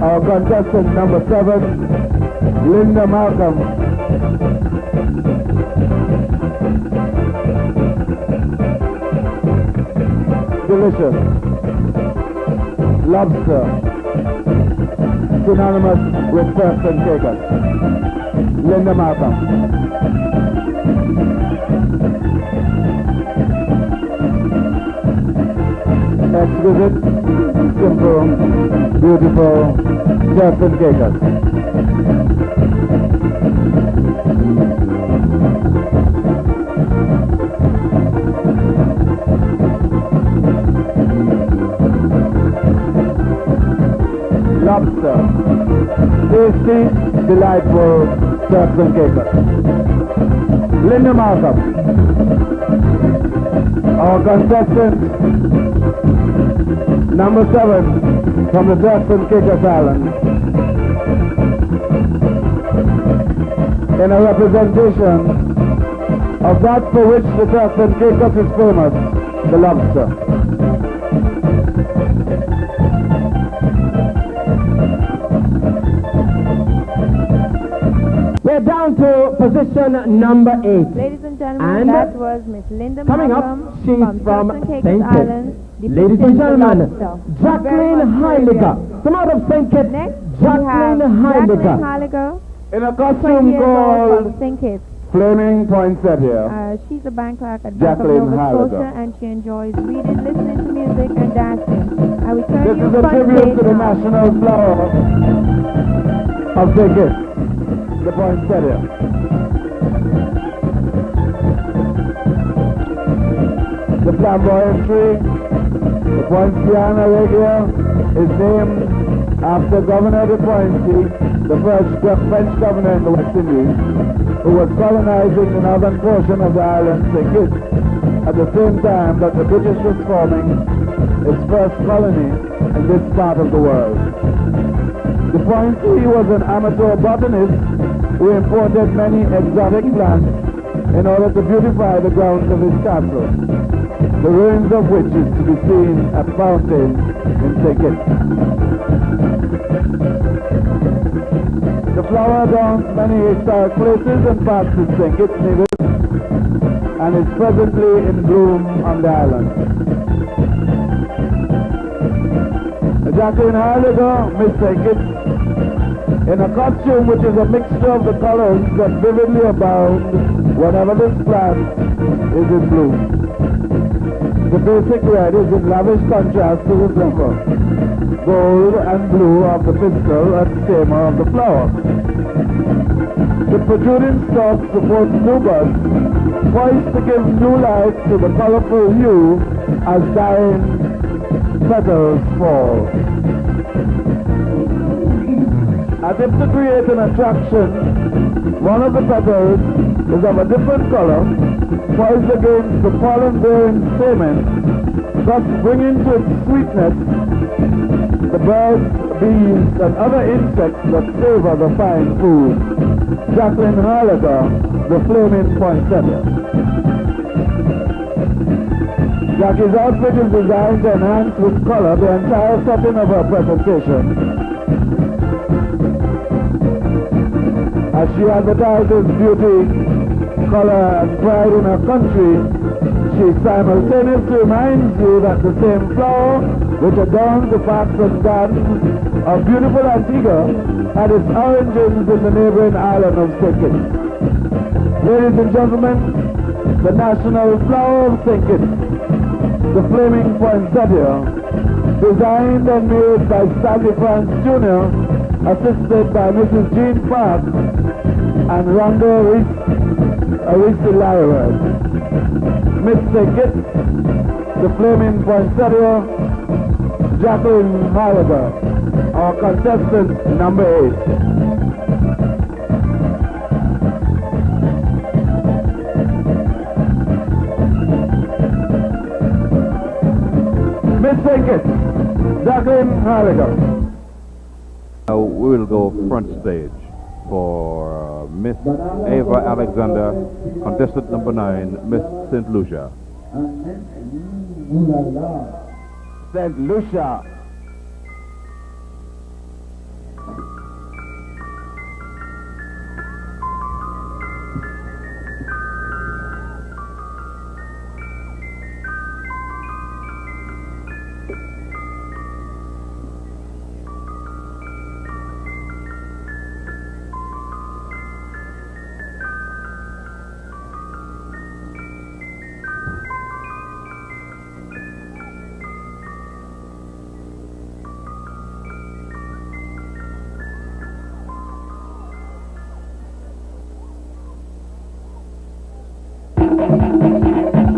Our contestant number 7, Linda Malcolm. Delicious. Lobster. Synonymous with Turks and Caicos. Linda Malcolm. Exquisite, simple, beautiful, Turks and Caicos. Lobster, tasty, delightful Turks and Caicos. Linda Malcolm, our contestant number 7 from the Turks and Caicos Island, in a representation of that for which the Turks and Caicos is famous, the lobster. We're down to position number 8. Ladies and gentlemen, and that was Miss Linda coming Malcolm up, she's from Turks and Caicos St. Island. Kitts. Ladies and gentlemen, Jacqueline Heiliger. From out of St. Kitts, Next, Jacqueline Heiliger. Heiliger. In a costume called St. Kitts. Flaming Poinsettia. She's a bank clerk at Bank Jacqueline of Nova Heiliger. Scotia, and she enjoys reading, listening to music, and dancing. I will turn This you is a front tribute stage to the now. national flower of St. Kitts, the poinsettia. The flamboyant tree, the Poinciana regia, is named after Governor de Poincy, the first French governor in the West Indies, who was colonizing the northern portion of the island, St. Kitts, at the same time that the British was forming its first colony in this part of the world. De Poincy was an amateur botanist who imported many exotic plants in order to beautify the grounds of his castle, the ruins of which is to be seen at Fountain in St. Kitts. The flower adorns many historic places and parts in St. Kitts and is presently in bloom on the island. Jacqueline Heiliger, Miss St. Kitts, in a costume which is a mixture of the colors that vividly abound whenever this plant is in bloom. The basic red is in lavish contrast to the silver, gold and blue of the pistil and stamina of the flower. The protruding stalk supports new buds, poised to give new life to the colorful hue as dying petals fall. As if to create an attraction, one of the petals is of a different color, poised against the pollen-bearing stamen, thus bringing to its sweetness the birds, bees, and other insects that savor the fine food. Jacqueline Heiliger, the Flaming Poinsettia. Jackie's outfit is designed to enhance with color the entire setting of her presentation. As she advertises beauty, color, and pride in her country, she simultaneously reminds you that the same flower which adorns the parks and gardens of beautiful Antigua had its origins in the neighboring island of St. Kitts. Ladies and gentlemen, the national flower of St. Kitts, the Flaming Poinsettia, designed and made by Stanley France Jr., assisted by Mrs. Jean Park and Rhonda Arisi Lyra. Miss St. Kitts, the Flaming Poinsettia, Jacqueline Heiliger, our contestant number 8. Take it. Jacqueline Harrigan. Now we will go front stage for Miss Ava Alexander, contestant number 9, Miss St. Lucia. St. Lucia.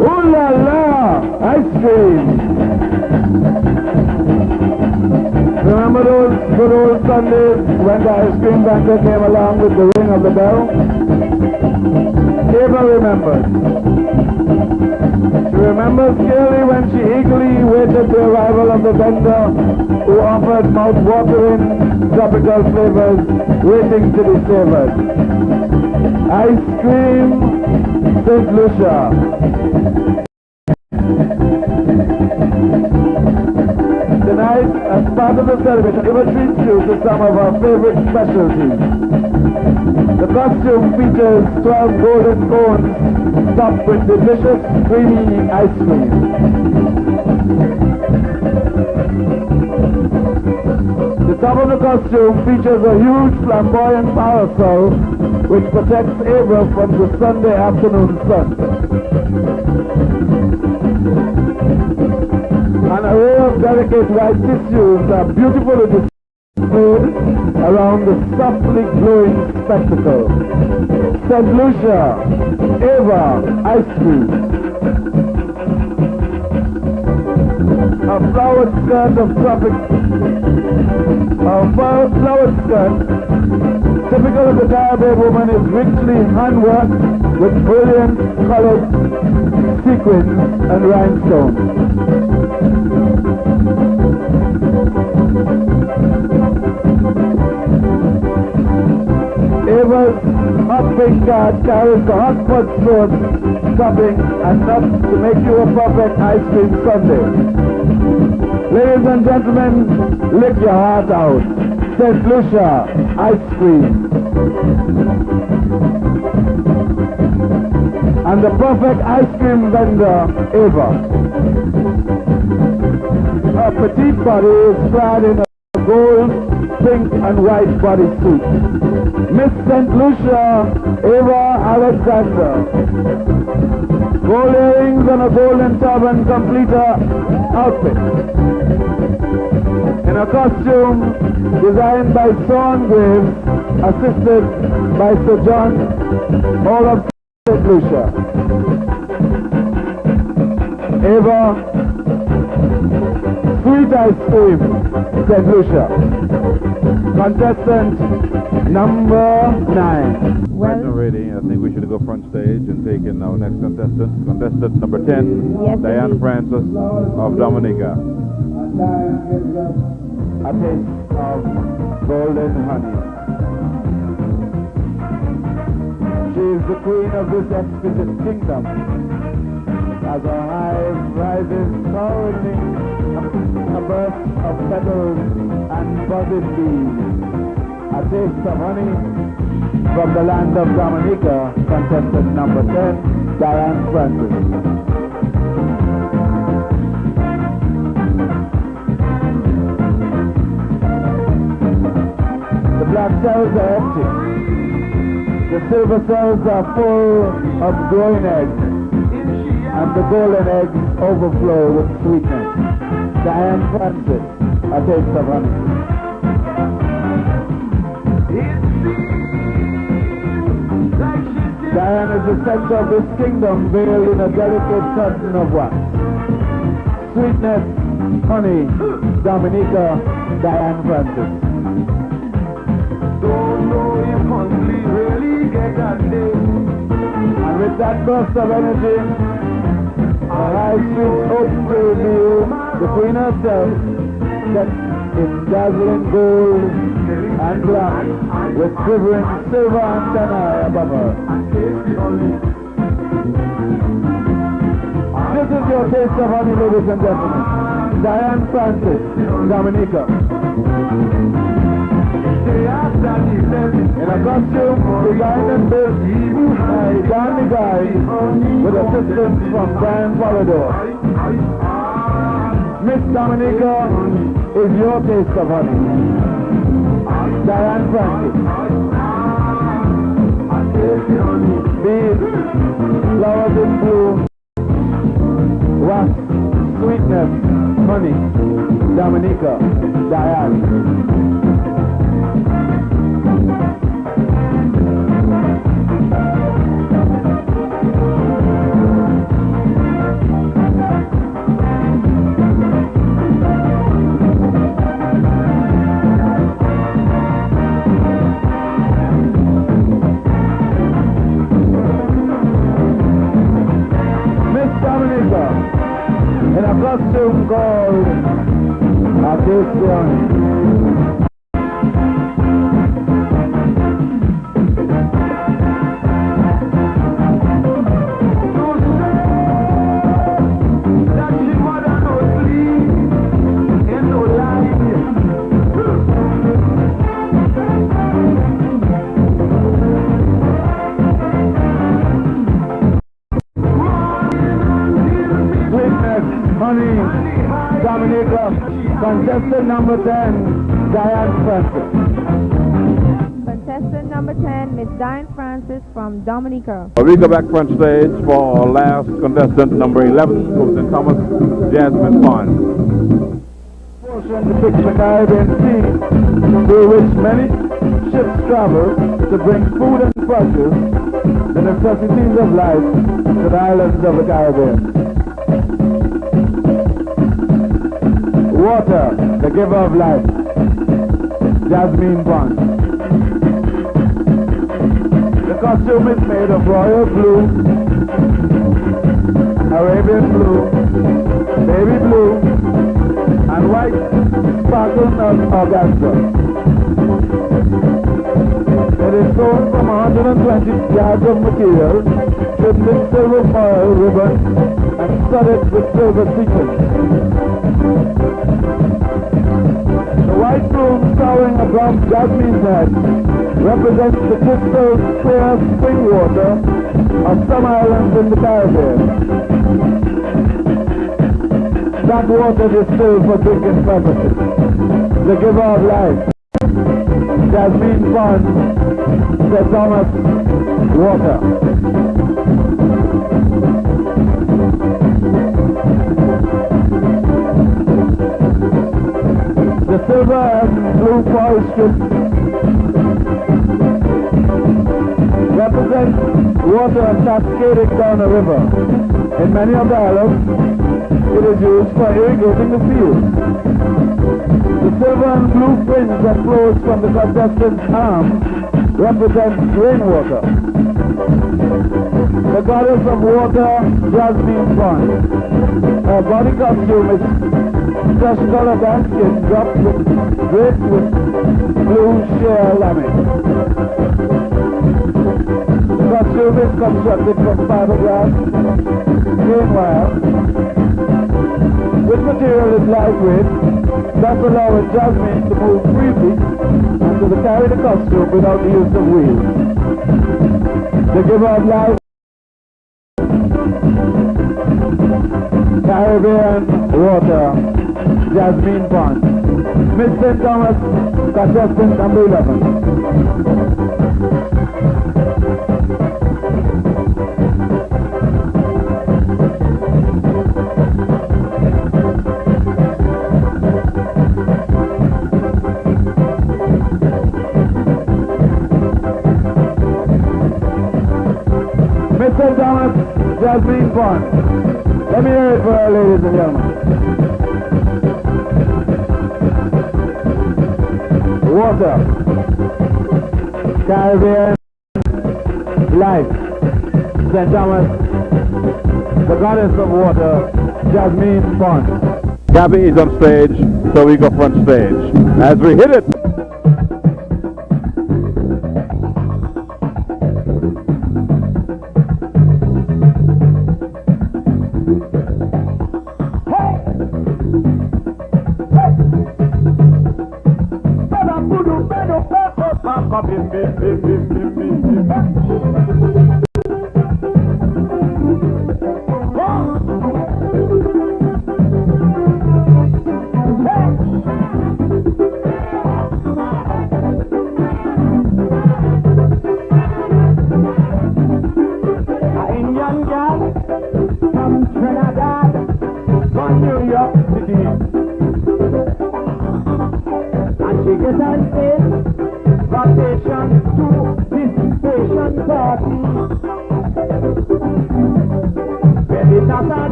Ooh la la! Ice cream! Remember those good old Sundays when the ice cream vendor came along with the ring of the bell? Ava remembers. She remembers clearly when she eagerly waited the arrival of the vendor who offered mouth-watering tropical flavors waiting to be savored. Ice cream, St. Lucia. Tonight, as part of the celebration, Eva treats you to some of our favorite specialties. The costume features 12 golden cones topped with delicious, creamy ice cream. The top of the costume features a huge flamboyant parasol which protects Ava from the Sunday afternoon sun. An array of delicate white tissues are beautifully displayed around the softly glowing spectacle. St. Lucia, Ava, ice cream. A flowered skirt of flowered skirt, typical of the Caribbean woman, is richly handworked with brilliant colored sequins and rhinestones. Ava's hot pink card carries the hot fudge fruit topping and nuts to make you a perfect ice cream sundae. Ladies and gentlemen, lick your heart out. St. Lucia ice cream. And the perfect ice cream vendor, Ava. Her petite body is clad in a gold, pink and white bodysuit. Miss St. Lucia, Ava Alexander. Gold earrings and a golden turban complete her outfit. In a costume designed by Sean Graves, assisted by Sir John, all of St. Lucia. Ava, sweet ice cream, St. Lucia. Contestant number 9. Well, ready. I think we should go front stage and take in our next contestant. Contestant number 10, yes, Diane Francis of Dominica. A taste of golden honey. She is the queen of this exquisite kingdom. As her hive rises towering a burst of petals and buzzing bees. A taste of honey from the land of Dominica, contestant number 10, Diane Francis. The black cells are empty. The silver cells are full of glowing eggs, and the golden eggs overflow with sweetness. Diane Francis, a taste of honey. Diane is the center of this kingdom, veiled in a delicate curtain of wax. Sweetness, honey, Dominica, Diane Francis. Don't know if hungry really get that day. And with that burst of energy, our eyes switch open to reveal The queen herself, set in dazzling gold and black, with quivering silver antennae above her. This is your taste of honey, ladies and gentlemen. Diane Francis, Dominica. In a costume designed and built by Danny Guy with assistance from Brian Polidor. Miss Dominica is your taste of honey. Diane Francis. Bees, flowers in bloom, wax, sweetness, honey. Dominica, Diane. In a costume called Addiction. Dominica, contestant number 10, Diane Francis. Contestant number 10, Miss Diane Francis from Dominica. We go back front stage for our last contestant, number 11, from St. Thomas, Jasmine Pond. Portion depicts the Caribbean Sea, through which many ships travel to bring food and produce, the necessities of life, to the islands of the Caribbean. Water, the giver of life. Jasmine Bond. The costume is made of royal blue, Arabian blue, baby blue, and white sparkle of organza. It is sewn from 120 yards of material, trimmed in silver foil ribbon, and studded with silver sequins. The white plume towering above Jasmine's head represents the crystal clear spring water of some islands in the Caribbean. That water distilled for drinking purposes. The giver of life. Jasmine Pond, St. Thomas, water. The silver and blue foil strips represent water cascading down a river. In many of the islands, it is used for irrigating the fields. The silver and blue fringe that flows from the contestant's arm represents rainwater. The goddess of water, Jasmine Pond. Her body costume is fresh colored skin draped with blue sheer lamex. The costume is constructed from fiberglass, cane wire, which material is lightweight, thus allowing Jasmine to move freely and to carry the costume without the use of wheels. The giver of life, Caribbean water, Jasmine Pond. Miss St. Thomas, contestant number 11. Miss St. Thomas, Jasmine Pond. Let me hear it for her, ladies and gentlemen. Water, Caribbean, life, St. Thomas, the goddess of water, Jasmine Pond. Gabby is on stage, so we go front stage. As we hit it.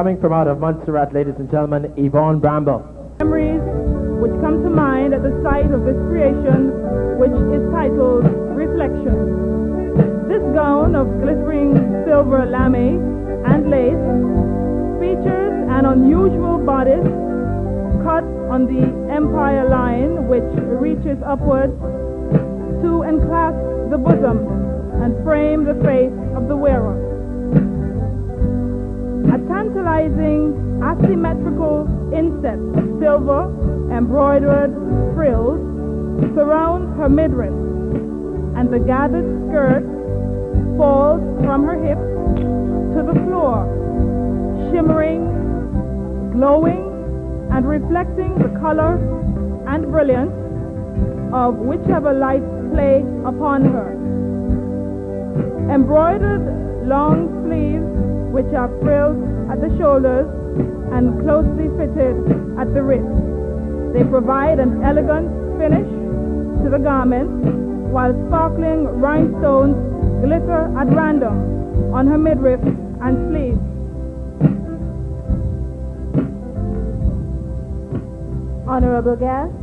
Coming from out of Montserrat, ladies and gentlemen, Yvonne Bramble. Memories which come to mind at the sight of this creation, which is titled Reflection. This gown of glittering silver lame and lace features an unusual bodice cut on the empire line, which reaches upward to enclasp the bosom and frame the face of the wearer. A tantalizing asymmetrical inset of silver embroidered frills surround her midriff, and the gathered skirt falls from her hips to the floor, shimmering, glowing, and reflecting the color and brilliance of whichever lights play upon her. Embroidered long sleeves, which are frilled at the shoulders and closely fitted at the wrist. They provide an elegant finish to the garment, while sparkling rhinestones glitter at random on her midriff and sleeves. Honorable guests,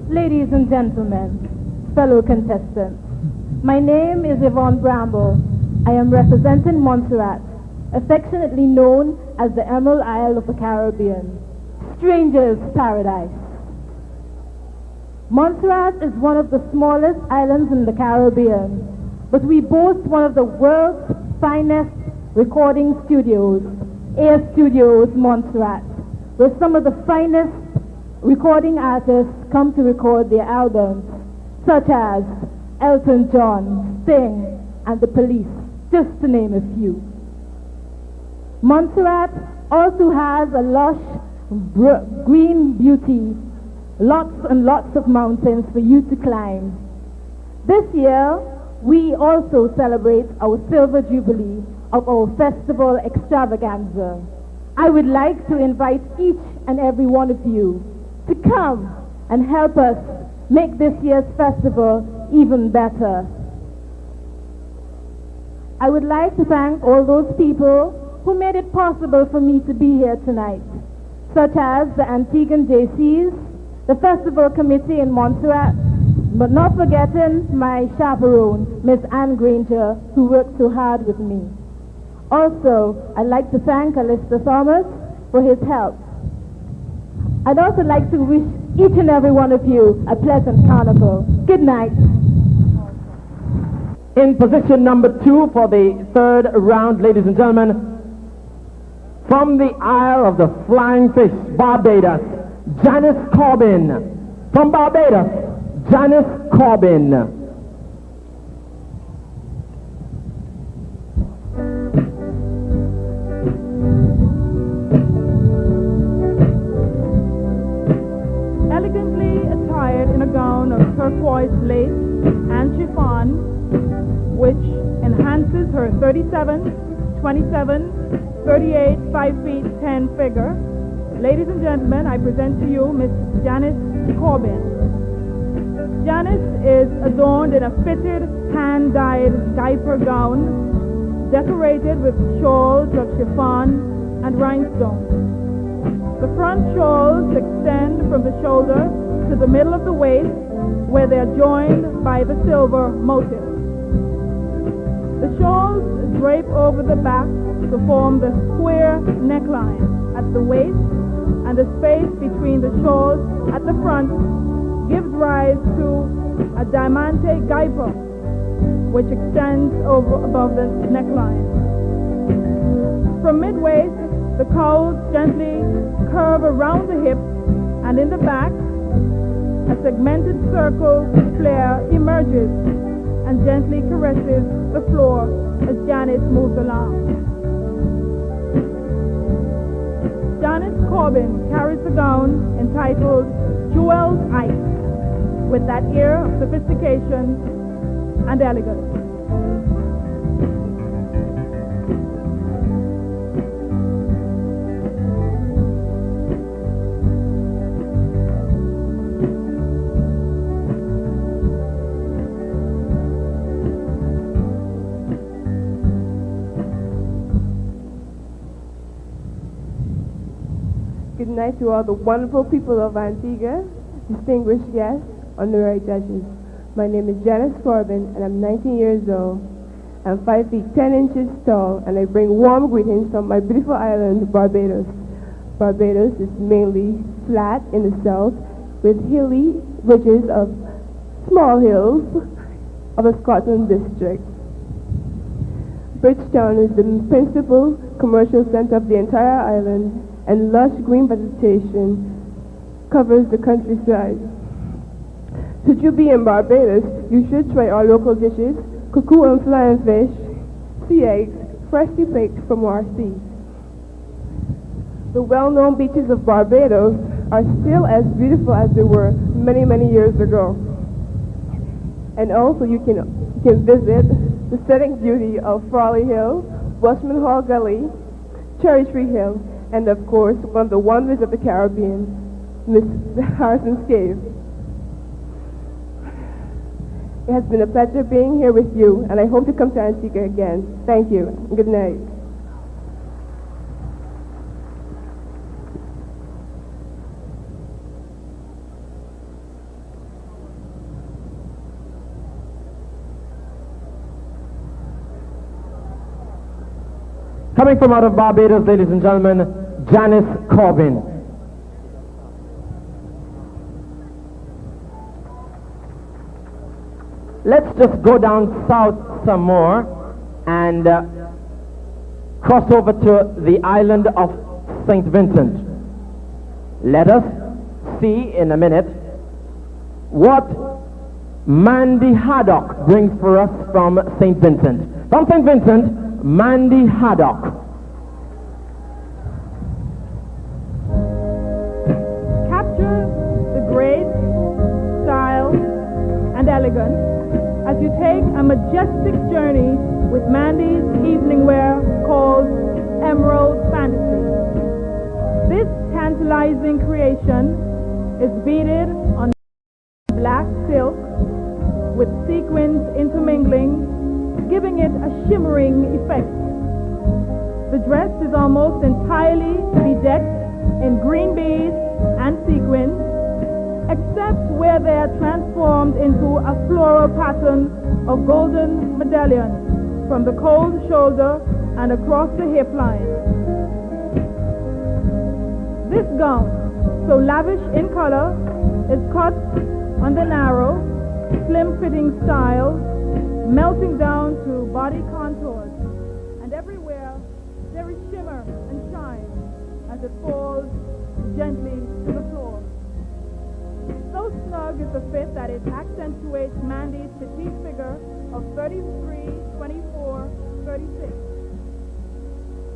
ladies and gentlemen, fellow contestants, my name is Yvonne Bramble. I am representing Montserrat, affectionately known as the Emerald Isle of the Caribbean, Stranger's Paradise. Montserrat is one of the smallest islands in the Caribbean, but we boast one of the world's finest recording studios, Air Studios Montserrat, where some of the finest recording artists come to record their albums, such as Elton John, Sting, and The Police, just to name a few. Montserrat also has a lush green beauty, lots and lots of mountains for you to climb. This year, we also celebrate our silver jubilee of our festival extravaganza. I would like to invite each and every one of you to come and help us make this year's festival even better. I would like to thank all those people who made it possible for me to be here tonight, such as the Antiguan Jaycees, the Festival Committee in Montserrat, but not forgetting my chaperone, Miss Anne Granger, who worked so hard with me. Also, I'd like to thank Alistair Thomas for his help. I'd also like to wish each and every one of you a pleasant carnival. Good night. In position number 2 for the third round, ladies and gentlemen, from the Isle of the Flying Fish, Barbados, Janice Corbin. From Barbados, Janice Corbin. Elegantly attired in a gown of turquoise lace and chiffon, which enhances her 37, 27, 38, 5 feet 10 figure. Ladies and gentlemen, I present to you Miss Janice Corbin. Janice is adorned in a fitted, hand-dyed diaper gown, decorated with shawls of chiffon and rhinestones. The front shawls extend from the shoulder to the middle of the waist, where they are joined by the silver motif. The shawls drape over the back to form the square neckline at the waist, and the space between the shawls at the front gives rise to a diamante gaipa, which extends above the neckline. From mid-waist, the cowls gently curve around the hips, and in the back, a segmented circle flare emerges and gently caresses the floor as Janice moves along. Janice Corbin carries a gown entitled Jewel's Ice, with that air of sophistication and elegance. Good night to all the wonderful people of Antigua, distinguished guests, honorary judges. My name is Janice Corbin, and I'm 19 years old. I'm 5 feet 10 inches tall, and I bring warm greetings from my beautiful island, Barbados. Barbados is mainly flat in the south, with hilly ridges of small hills of the Scotland district. Bridgetown is the principal commercial center of the entire island, and lush green vegetation covers the countryside. Should you be in Barbados, you should try our local dishes, cuckoo and flying fish, sea eggs, freshly picked from our sea. The well-known beaches of Barbados are still as beautiful as they were many, many years ago. And also you can visit the setting beauty of Farley Hill, Westman Hall Gully, Cherry Tree Hill, and of course one of the wonders of the Caribbean, Miss Harrison's Cave. It has been a pleasure being here with you, and I hope to come to Antigua again. Thank you. Good night. Coming from out of Barbados, ladies and gentlemen, Janice Corbin. Let's just go down south some more and cross over to the island of St. Vincent. Let us see in a minute what Mandy Haddock brings for us from St. Vincent. From St. Vincent, Mandy Haddock. Capture the grace, style, and elegance as you take a majestic journey with Mandy's evening wear called Emerald Fantasy. This tantalizing creation is beaded on black silk with sequins intermingling, giving it a shimmering effect. The dress is almost entirely bedecked in green beads and sequins, except where they are transformed into a floral pattern of golden medallions from the cold shoulder and across the hip line. This gown, so lavish in color, is cut on the narrow, slim-fitting style, melting down to body contours, and everywhere there is shimmer and shine as it falls gently to the floor. So snug is the fit that it accentuates Mandy's petite figure of 33, 24, 36.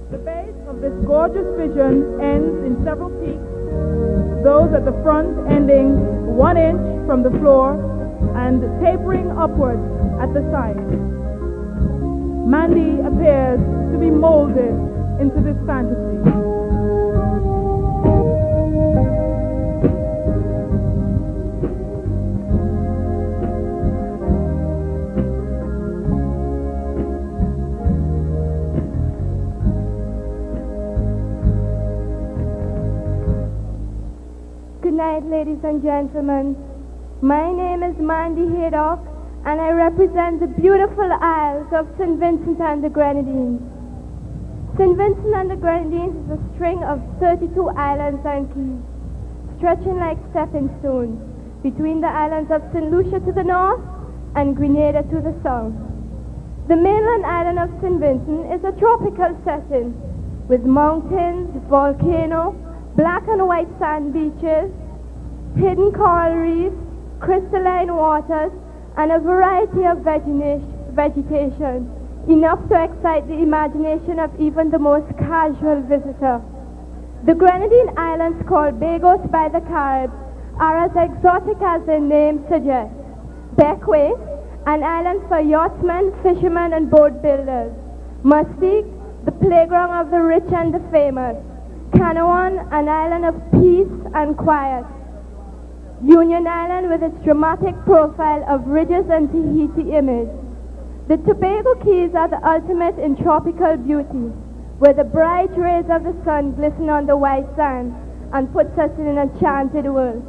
The base of this gorgeous vision ends in several peaks, those at the front ending 1 inch from the floor and tapering upwards at the side. Mandy appears to be molded into this fantasy. Good night, ladies and gentlemen. My name is Mandy Haydock, and I represent the beautiful Isles of St. Vincent and the Grenadines. St. Vincent and the Grenadines is a string of 32 islands and keys, stretching like stepping stones between the islands of St. Lucia to the north and Grenada to the south. The mainland island of St. Vincent is a tropical setting with mountains, volcanoes, black and white sand beaches, hidden coral reefs, crystalline waters, and a variety of vegetation, enough to excite the imagination of even the most casual visitor. The Grenadine Islands, called Bagos by the Caribs, are as exotic as their name suggests. Bequia, an island for yachtsmen, fishermen, and boat builders. Mustique, the playground of the rich and the famous. Canoan, an island of peace and quiet. Union Island with its dramatic profile of ridges and Tahiti image. The Tobago Keys are the ultimate in tropical beauty, where the bright rays of the sun glisten on the white sand and puts us in an enchanted world.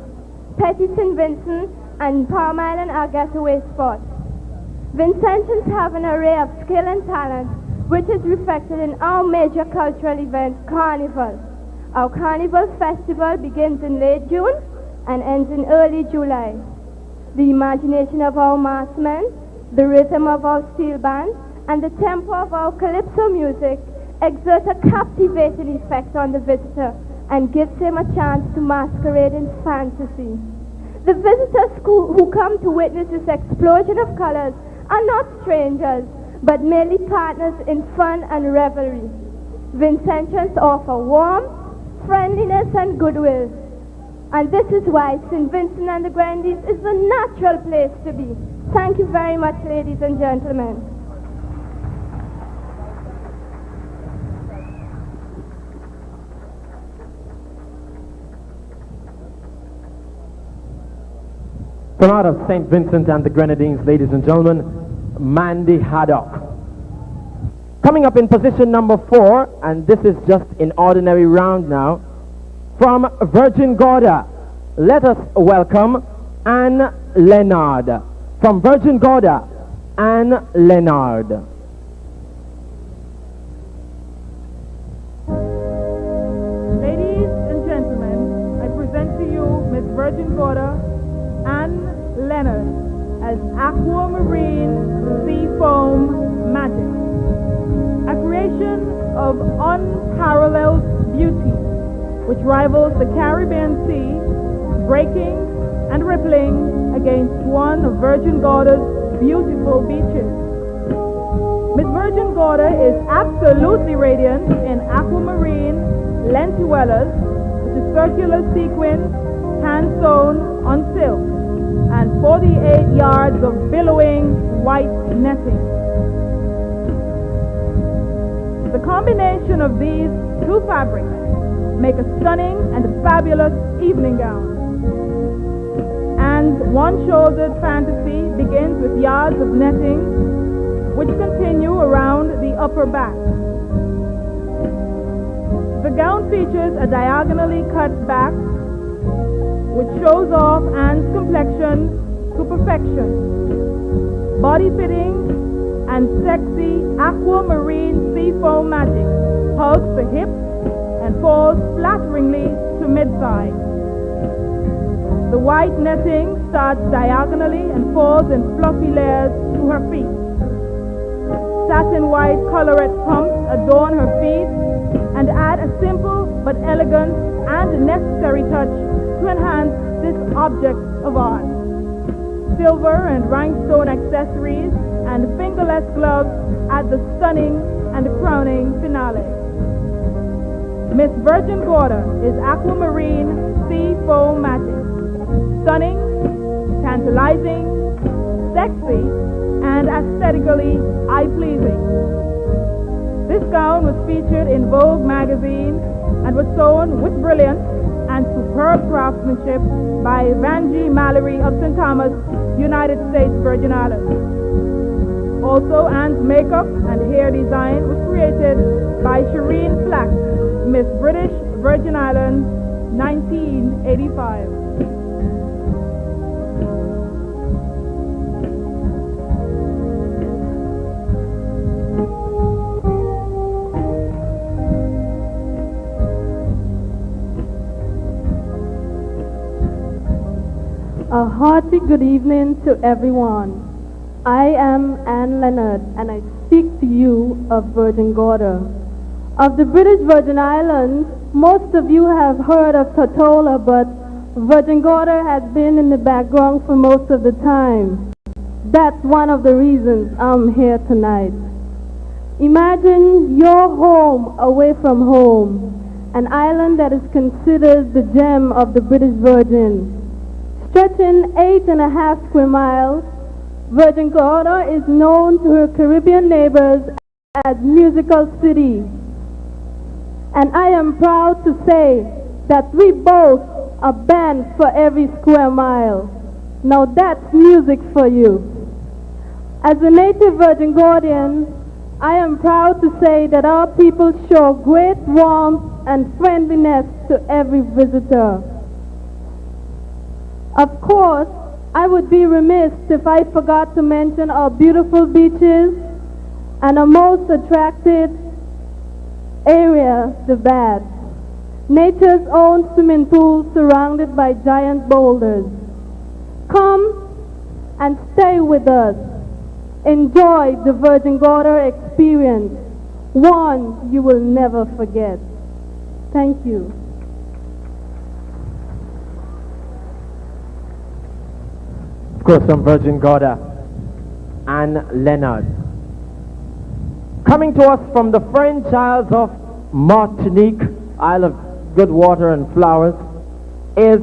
Petit St. Vincent and Palm Island are getaway spots. Vincentians have an array of skill and talent, which is reflected in our major cultural event, Carnival. Our Carnival Festival begins in late June and ends in early July. The imagination of our massmen, the rhythm of our steel band, and the tempo of our calypso music exert a captivating effect on the visitor and gives him a chance to masquerade in fantasy. The visitors who come to witness this explosion of colors are not strangers, but merely partners in fun and revelry. Vincentians offer warmth, friendliness, and goodwill. And this is why St. Vincent and the Grenadines is the natural place to be. Thank you very much, ladies and gentlemen. From out of St. Vincent and the Grenadines, ladies and gentlemen, Mandy Haddock. Coming up in position number 4, and this is just an ordinary round now, from Virgin Gorda, let us welcome Anne Leonard. From Virgin Gorda, Anne Leonard. Ladies and gentlemen, I present to you Miss Virgin Gorda, Anne Leonard, as Aquamarine Sea Foam Magic, a creation of unparalleled beauty which rivals the Caribbean Sea, breaking and rippling against one of Virgin Gorda's beautiful beaches. Miss Virgin Gorda is absolutely radiant in aquamarine lentuelas, which is circular sequin, hand-sewn on silk, and 48 yards of billowing white netting. The combination of these two fabrics make a stunning and fabulous evening gown. And one-shouldered fantasy begins with yards of netting which continue around the upper back. The gown features a diagonally cut back which shows off Anne's complexion to perfection. Body fitting and sexy aquamarine seafoam magic hugs the hips and falls flatteringly to mid-thigh. The white netting starts diagonally and falls in fluffy layers to her feet. Satin white colorette pumps adorn her feet and add a simple but elegant and necessary touch to enhance this object of art. Silver and rhinestone accessories and fingerless gloves add the stunning and crowning finale. Miss Virgin Gorda is aquamarine sea foam magic. Stunning, tantalizing, sexy, and aesthetically eye-pleasing. This gown was featured in Vogue magazine and was sewn with brilliance and superb craftsmanship by Vanjie Mallory of St. Thomas, United States Virgin Islands. Also, Anne's makeup and hair design was created by Shireen Flack, Miss British Virgin Islands, 1985. A hearty good evening to everyone. I am Anne Leonard and I speak to you of Virgin Gorda. Of the British Virgin Islands, most of you have heard of Tortola, but Virgin Gorda has been in the background for most of the time. That's one of the reasons I'm here tonight. Imagine your home away from home, an island that is considered the gem of the British Virgin. Stretching 8.5 square miles, Virgin Gorda is known to her Caribbean neighbors as Musical City. And I am proud to say that we boast a band for every square mile. Now that's music for you. As a native Virgin Gordian, I am proud to say that our people show great warmth and friendliness to every visitor. Of course, I would be remiss if I forgot to mention our beautiful beaches and our most attractive area, the baths. Nature's own swimming pool surrounded by giant boulders. Come and stay with us. Enjoy the Virgin Gorda experience, one you will never forget. Thank you. Of course, from Virgin Gorda and Leonard. Coming to us from the French Isles of Martinique, Isle of Good Water and Flowers, is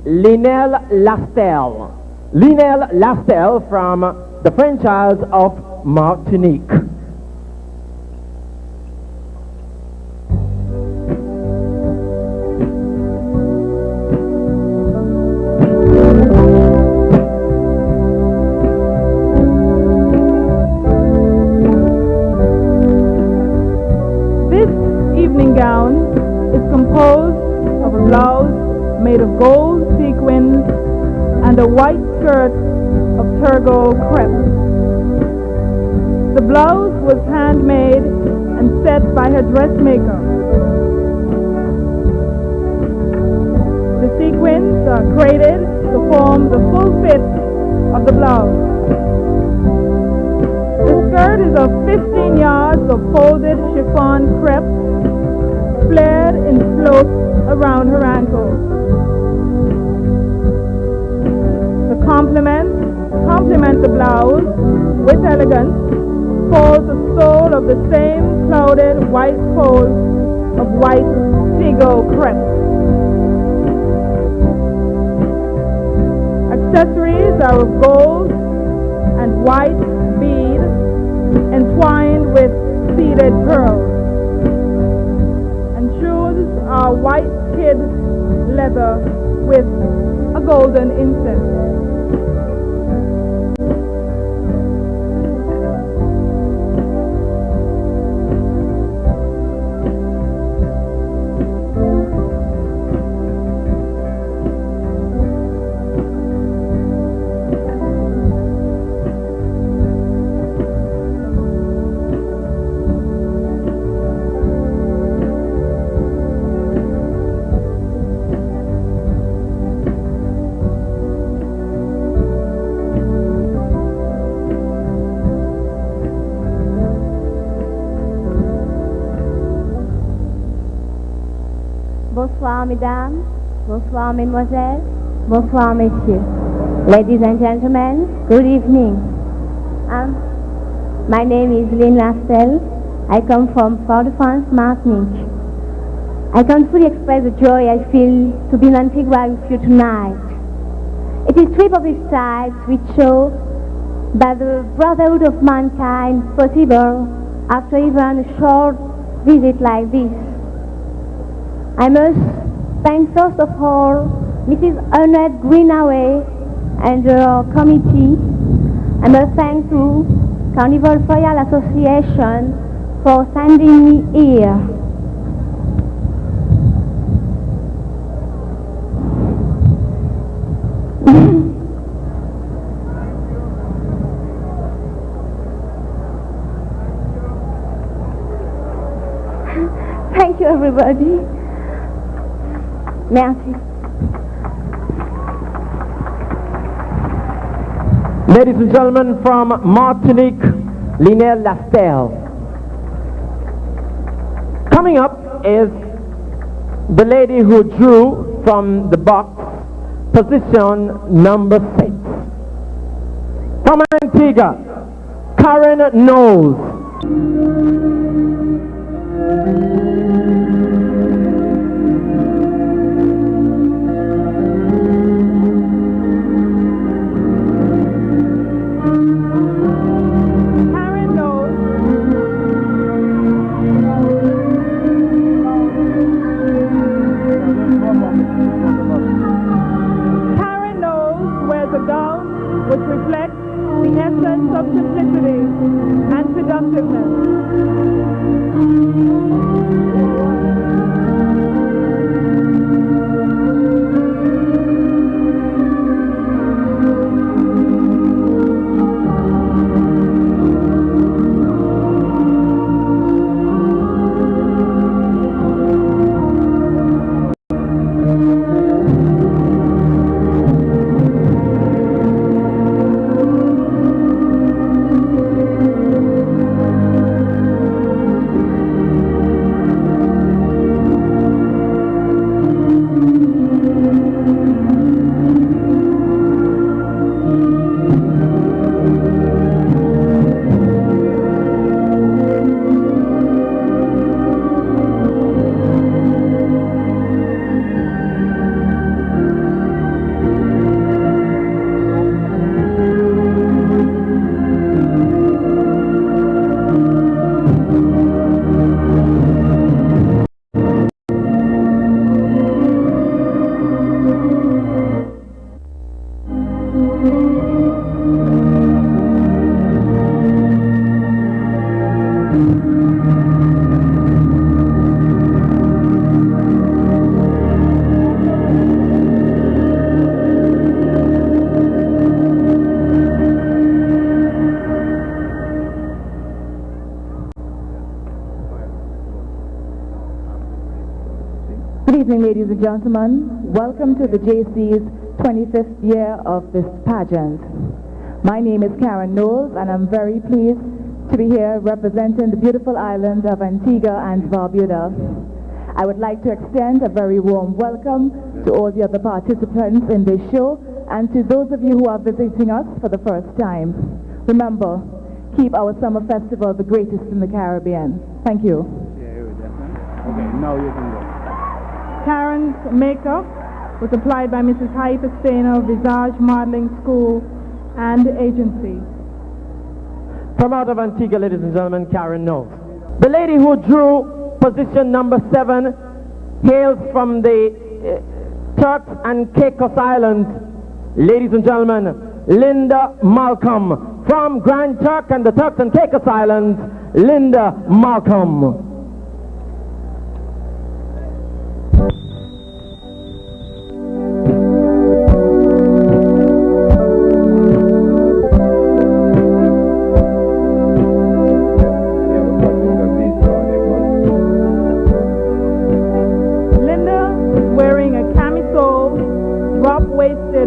Lionel Lastel. Lionel Lastel from the French Isles of Martinique. This evening gown is composed of a blouse made of gold sequins and a white skirt of Turgo crepe. The blouse was handmade and set by her dressmaker. The sequins are braided to form the full fit of the blouse. The skirt is of 15 yards of folded chiffon crepe, flared in slopes around her ankles. To complement the blouse with elegance falls the sole of the same clouded white fold of white Figo crepe. Accessories are of gold and white beads entwined with seeded pearls, and shoes are white kid leather with a golden inset. Bonsoir, mesdames. Bonsoir, mesdemoiselles. Bonsoir, messieurs. Ladies and gentlemen, good evening. My name is Lynn Lastel. I come from Fort-de-France, Martinique. I can fully express the joy I feel to be in Antigua with you tonight. It is trip of its types which show that the brotherhood of mankind is possible after even a short visit like this. I must thank first of all Mrs. Annette Greenaway and her committee. I must thank to Carnival Flashback Association for sending me here. Thank you, everybody. Merci. Ladies and gentlemen, from Martinique, Lionel Lastel. Coming up is the lady who drew from the box position number 6. From Antigua, Karen Knowles. Good evening, ladies and gentlemen. Welcome to the Jaycees 25th year of this pageant. My name is Karen Knowles, and I'm very pleased to be here representing the beautiful island of Antigua and Barbuda. I would like to extend a very warm welcome to all the other participants in this show and to those of you who are visiting us for the first time. Remember, keep our summer festival the greatest in the Caribbean. Thank you. Okay, now you can go. Karen's makeup was applied by Mrs. Haita Stainer, Visage Modeling School and Agency. From out of Antigua, ladies and gentlemen, Karen Knowles. The lady who drew position number 7 hails from the Turks and Caicos Islands. Ladies and gentlemen, Linda Malcolm. From Grand Turk and the Turks and Caicos Islands, Linda Malcolm.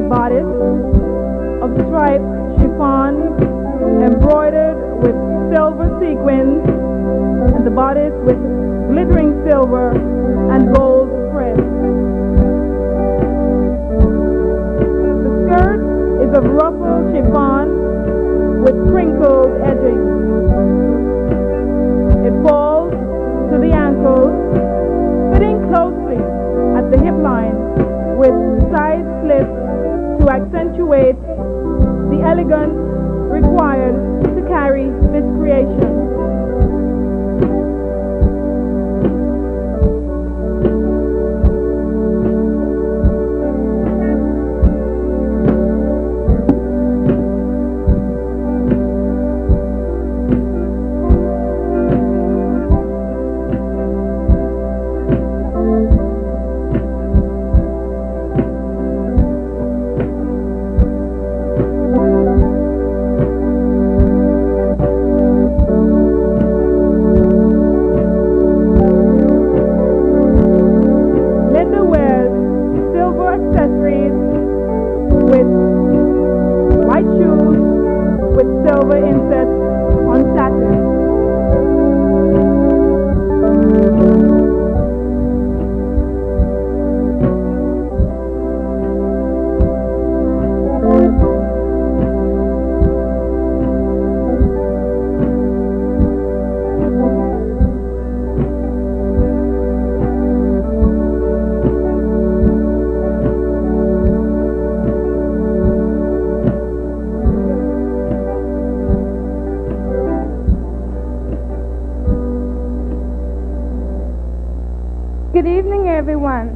Bodice of striped chiffon embroidered with silver sequins, and the bodice with glittering silver and gold thread. The skirt is of ruffled chiffon with crinkled edging. It falls to the ankles, fitting closely at the hip line with side slits to accentuate the elegance required to carry this creation. Good evening, everyone.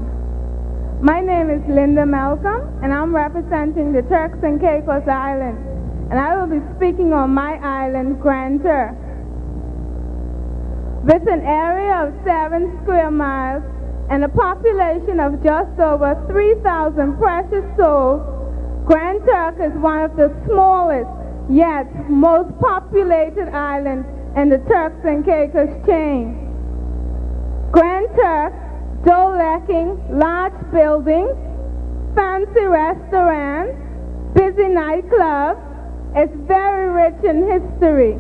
My name is Linda Malcolm, and I'm representing the Turks and Caicos Islands, and I will be speaking on my island, Grand Turk. With an area of 7 square miles and a population of just over 3,000 precious souls, Grand Turk is one of the smallest yet most populated islands in the Turks and Caicos chain. Grand Turk, though lacking large buildings, fancy restaurants, busy nightclubs, is very rich in history.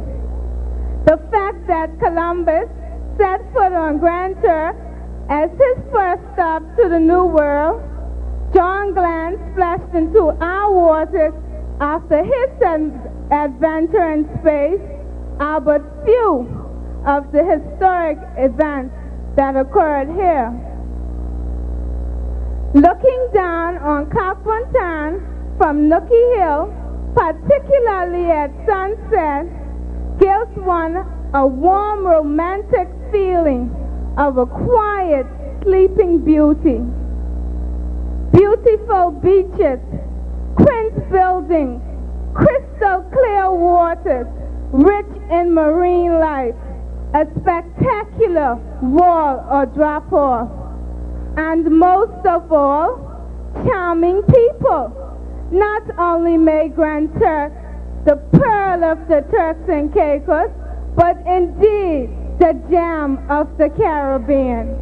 The fact that Columbus set foot on Grand Turk as his first stop to the New World, John Glenn splashed into our waters after his adventure in space, are but few of the historic events that occurred here. Looking down on Cap Fontaine from Nookie Hill, particularly at sunset, gives one a warm romantic feeling of a quiet, sleeping beauty. Beautiful beaches, quaint buildings, crystal clear waters, rich in marine life, a spectacular wall or drop-off, and most of all, charming people. Not only made Grand Turk the pearl of the Turks and Caicos, but indeed the gem of the Caribbean.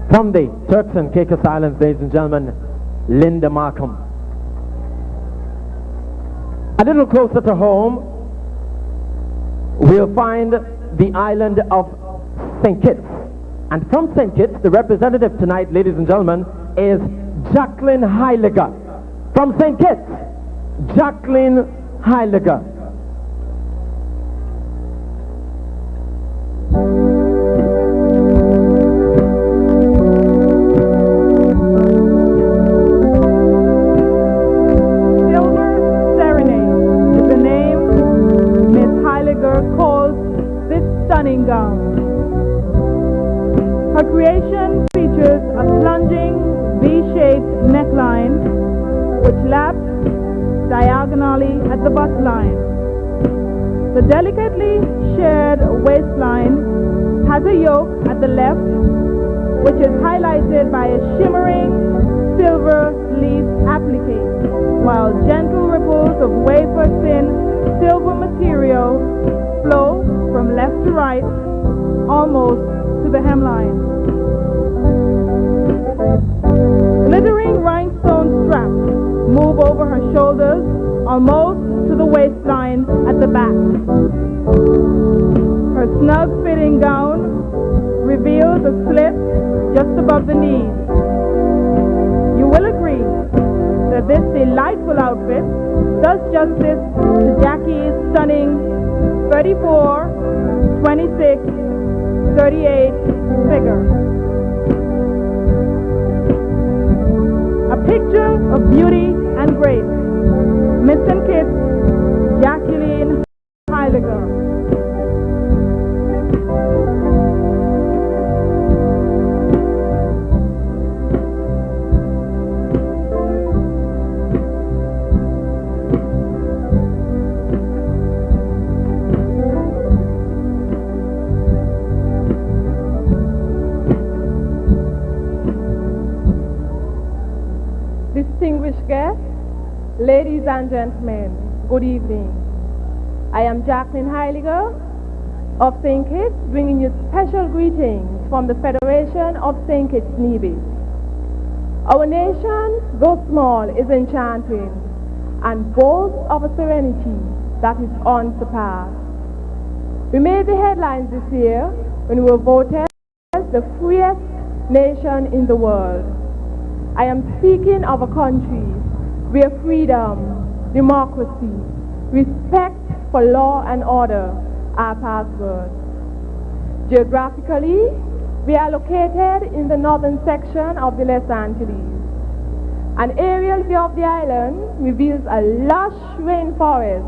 From the Turks and Caicos Islands, ladies and gentlemen, Linda Markham. A little closer to home, we'll find the island of St. Kitts. And from St. Kitts, the representative tonight, ladies and gentlemen, is Jacqueline Heiliger. From St. Kitts, Jacqueline Heiliger. Her creation features a plunging V-shaped neckline which laps diagonally at the bust line. The delicately shared waistline has a yoke at the left which is highlighted by a shimmering silver leaf applique, while gentle ripples of wafer-thin silver material flow from left to right, almost to the hemline. Glittering rhinestone straps move over her shoulders, almost to the waistline at the back. Her snug-fitting gown reveals a slit just above the knees. You will agree that this delightful outfit does justice to Jackie's stunning 34, 26, 38 figure. A picture of beauty and grace. Miss and Kitts, Jacqueline Heiliger. Distinguished guests, ladies and gentlemen, good evening. I am Jacqueline Heiliger of St. Kitts, bringing you special greetings from the Federation of St. Kitts Nevis. Our nation, though small, is enchanting and boasts of a serenity that is unsurpassed. We made the headlines this year when we were voted the freest nation in the world. I am speaking of a country where freedom, democracy, respect for law and order are passwords. Geographically, we are located in the northern section of the Les Antilles. An aerial view of the island reveals a lush rainforest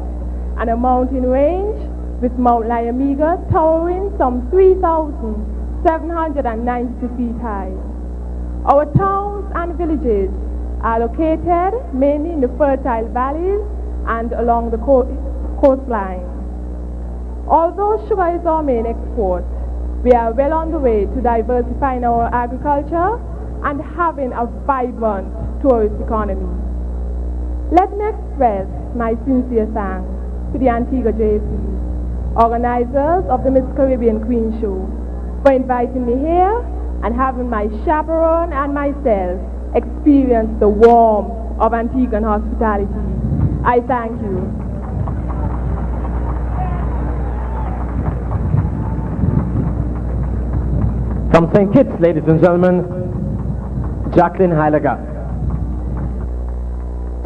and a mountain range with Mount Lyamega towering some 3,792 feet high. Our towns and villages are located mainly in the fertile valleys and along the coastline. Although sugar is our main export, we are well on the way to diversifying our agriculture and having a vibrant tourist economy. Let me express my sincere thanks to the Antigua Jaycees, organizers of the Miss Caribbean Queen Show, for inviting me here and having my chaperone and myself experience the warmth of Antiguan hospitality. I thank you. From St. Kitts, ladies and gentlemen, Jacqueline Heiliger.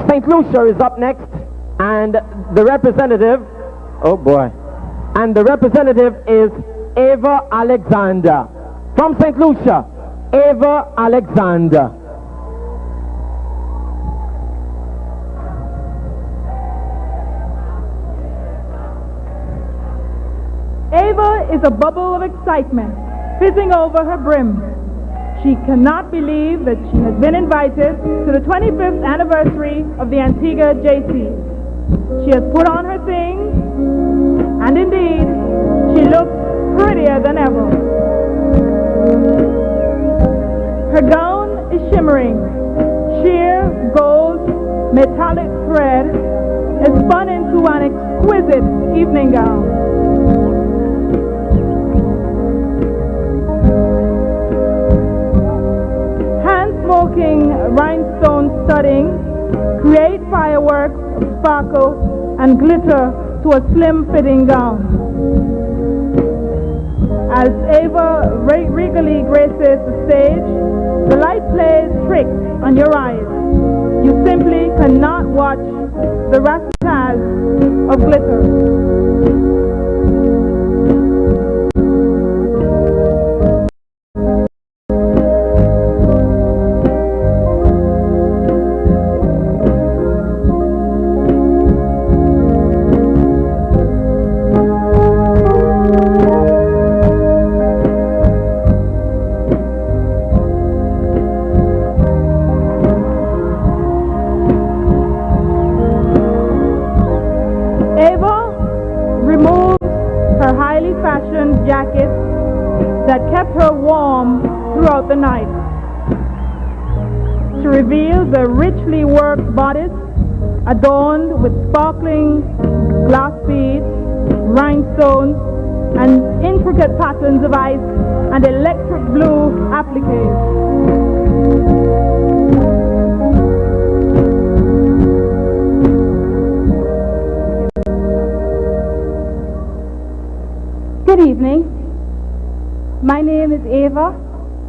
St. Lucia is up next, and the representative, oh boy, and the representative is Eva Alexander. From St. Lucia, Eva Alexander. Eva is a bubble of excitement fizzing over her brim. she cannot believe that she has been invited to the 25th anniversary of the Antigua Jaycees. She has put on her things, and indeed, she looks prettier than ever. Her gown is shimmering. Sheer gold metallic thread is spun into an exquisite evening gown. Hand-smoking rhinestone studding create fireworks of sparkle and glitter to a slim-fitting gown. As Ava regally graces the stage, the light plays tricks on your eyes. You simply cannot watch the razzmatazz of glitter. Jacket that kept her warm throughout the night. She reveals a richly worked bodice adorned with sparkling glass beads, rhinestones, and intricate patterns of ice and electric blue appliques. Good evening. My name is Ava,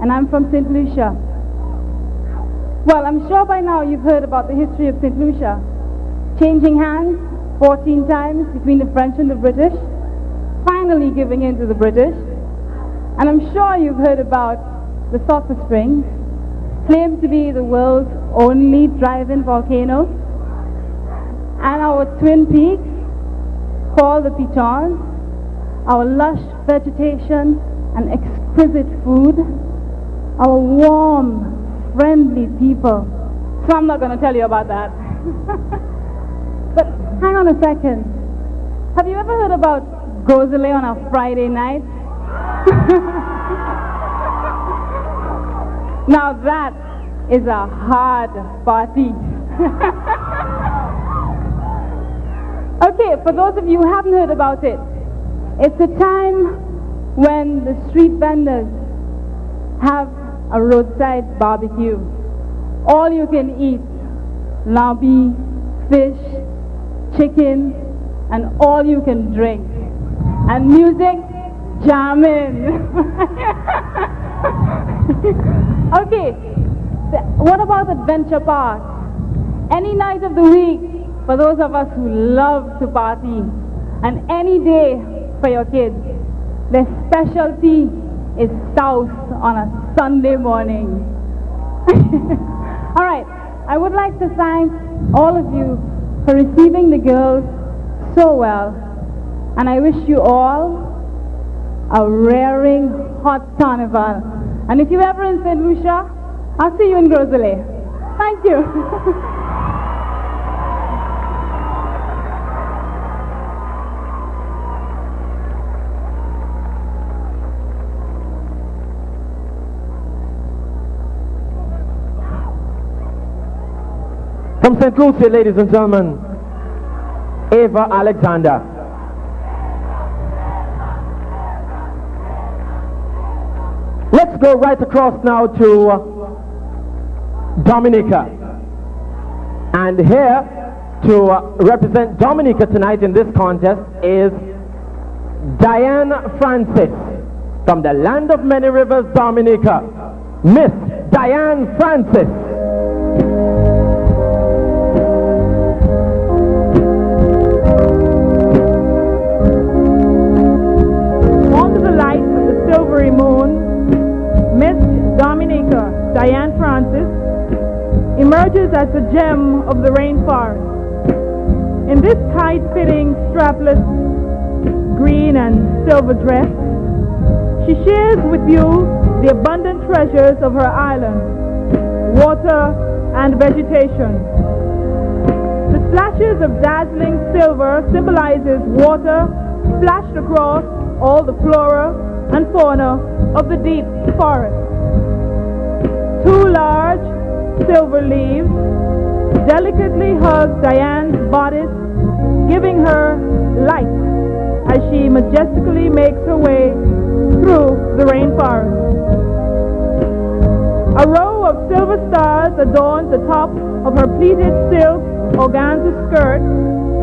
and I'm from St. Lucia. Well, I'm sure by now you've heard about the history of St. Lucia, changing hands 14 times between the French and the British, finally giving in to the British. And I'm sure you've heard about the Sulphur Springs, claimed to be the world's only drive-in volcano, and our twin peaks, called the Pitons, our lush vegetation and exquisite food, our warm, friendly people. So I'm not going to tell you about that. But hang on a second. Have you ever heard about Groselay on a Friday night? Now that is a hard party. Okay, for those of you who haven't heard about it, it's a time when the street vendors have a roadside barbecue. All you can eat, lambi, fish, chicken, and all you can drink. And music, jamming. Okay, what about Adventure Park? Any night of the week for those of us who love to party, and any day for your kids. Their specialty is South on a Sunday morning. All right, I would like to thank all of you for receiving the girls so well, and I wish you all a raring hot carnival. And if you're ever in St. Lucia, I'll see you in Groselay. Thank you. From St. Lucia, ladies and gentlemen, Ava Alexander. Let's go right across now to Dominica. And here to represent Dominica tonight in this contest is Diane Francis from the land of many rivers, Dominica. Miss Diane Francis. Silvery moon, Miss Dominica Diane Francis emerges as a gem of the rainforest. In this tight-fitting, strapless green and silver dress, she shares with you the abundant treasures of her island, water and vegetation. The splashes of dazzling silver symbolizes water splashed across all the flora and fauna of the deep forest. Two large silver leaves delicately hug Diane's bodice, giving her light as she majestically makes her way through the rainforest. A row of silver stars adorns the top of her pleated silk organza skirt,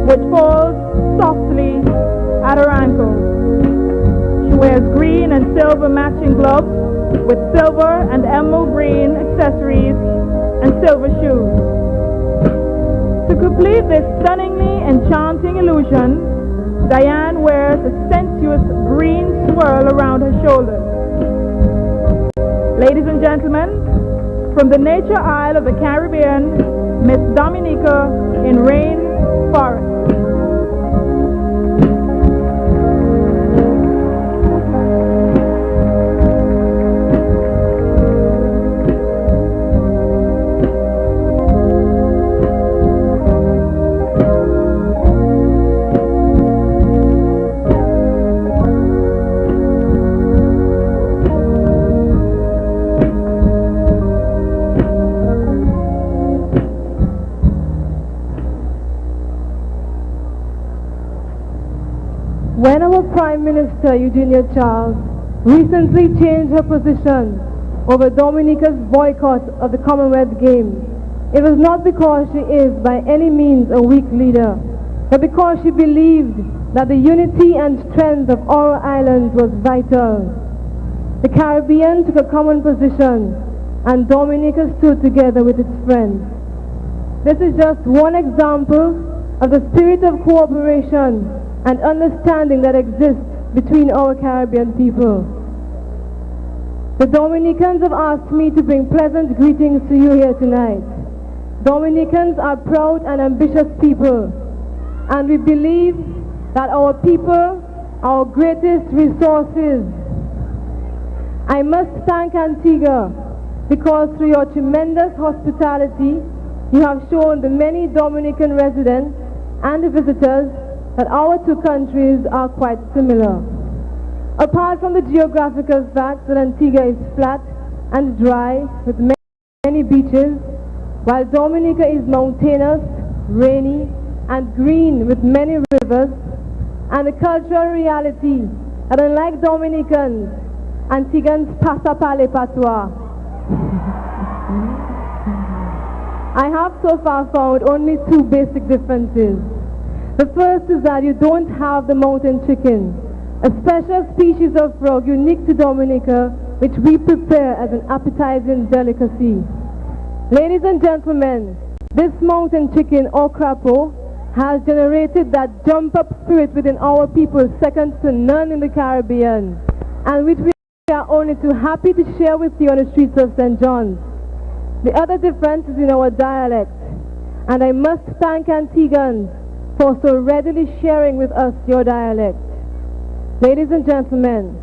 which falls softly at her ankles. She wears green and silver matching gloves with silver and emerald green accessories and silver shoes. To complete this stunningly enchanting illusion, Diane wears a sensuous green swirl around her shoulders. Ladies and gentlemen, from the nature isle of the Caribbean, Miss Dominica in Rain Forest. When our Prime Minister, Eugenia Charles, recently changed her position over Dominica's boycott of the Commonwealth Games, it was not because she is by any means a weak leader, but because she believed that the unity and strength of our islands was vital. The Caribbean took a common position, and Dominica stood together with its friends. This is just one example of the spirit of cooperation and understanding that exists between our Caribbean people. The Dominicans have asked me to bring pleasant greetings to you here tonight. Dominicans are proud and ambitious people, and we believe that our people are our greatest resources. I must thank Antigua because through your tremendous hospitality, you have shown the many Dominican residents and the visitors that our two countries are quite similar. Apart from the geographical fact that Antigua is flat and dry with many beaches, while Dominica is mountainous, rainy, and green with many rivers, and the cultural reality that unlike Dominicans, Antigans passa parler patois. I have so far found only two basic differences. The first is that you don't have the mountain chicken, a special species of frog unique to Dominica, which we prepare as an appetizing delicacy. Ladies and gentlemen, this mountain chicken or crapo has generated that jump-up spirit within our people second to none in the Caribbean, and which we are only too happy to share with you on the streets of St. John's. The other difference is in our dialect, and I must thank Antiguans for so readily sharing with us your dialect. Ladies and gentlemen,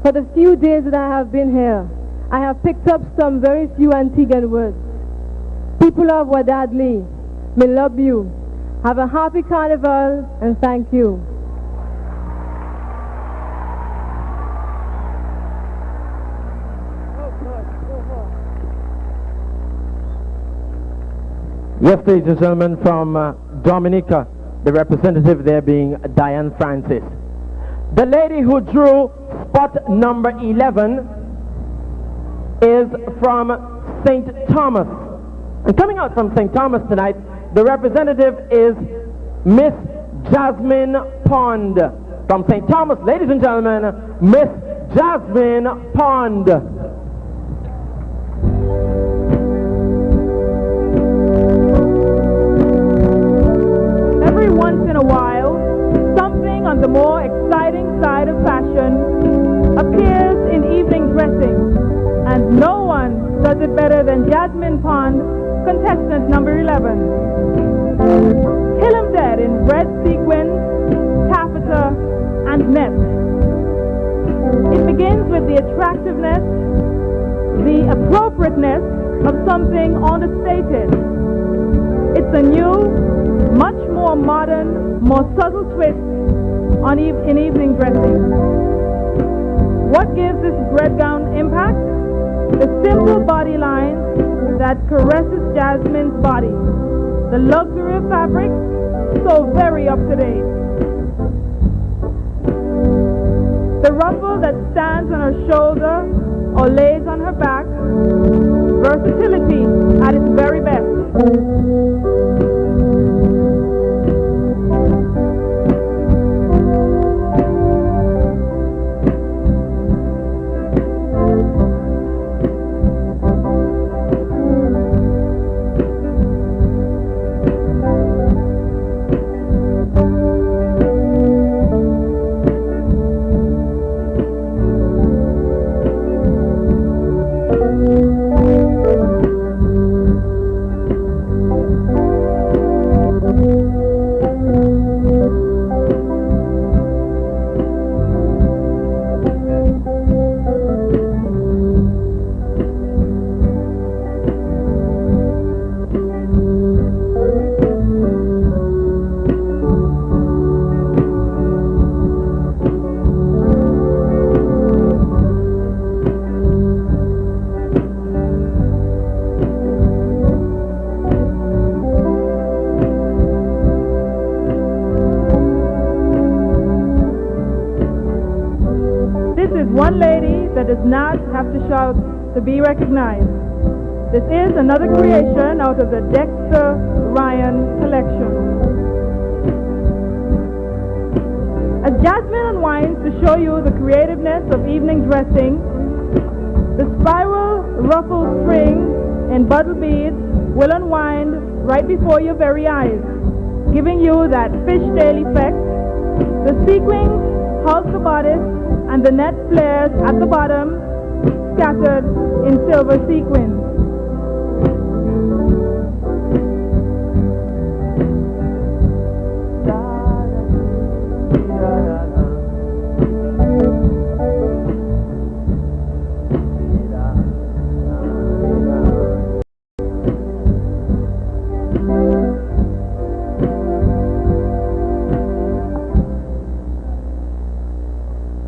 for the few days that I have been here, I have picked up some very few Antiguan words. People of Wadadli, me love you. Have a happy carnival and thank you. Yes, ladies and gentlemen, from Dominica, the representative there being Diane Francis. The lady who drew spot number 11 is from St. Thomas. And coming out from St. Thomas tonight, the representative is Miss Jasmine Pond. From St. Thomas, ladies and gentlemen, Miss Jasmine Pond. Every once in a while, something on the more exciting side of fashion appears in evening dressing, and no one does it better than Jasmine Pond, contestant number 11. Kill 'em dead in red sequins, taffeta, and net. It begins with the attractiveness, the appropriateness of something understated. It's a new, much more modern, more subtle twist on in evening dressing. What gives this bread gown impact? The simple body line that caresses Jasmine's body. The luxury of fabric, so very up to date. The ruffle that stands on her shoulder or lays on her back. Versatility at its very best. One lady that does not have to shout to be recognized. This is another creation out of the Dexter Ryan collection. As Jasmine unwinds to show you the creativeness of evening dressing, the spiral ruffled string and buttle beads will unwind right before your very eyes, giving you that fishtail effect. The sequins hulk the bodice and the net flares at the bottom, scattered in silver sequins.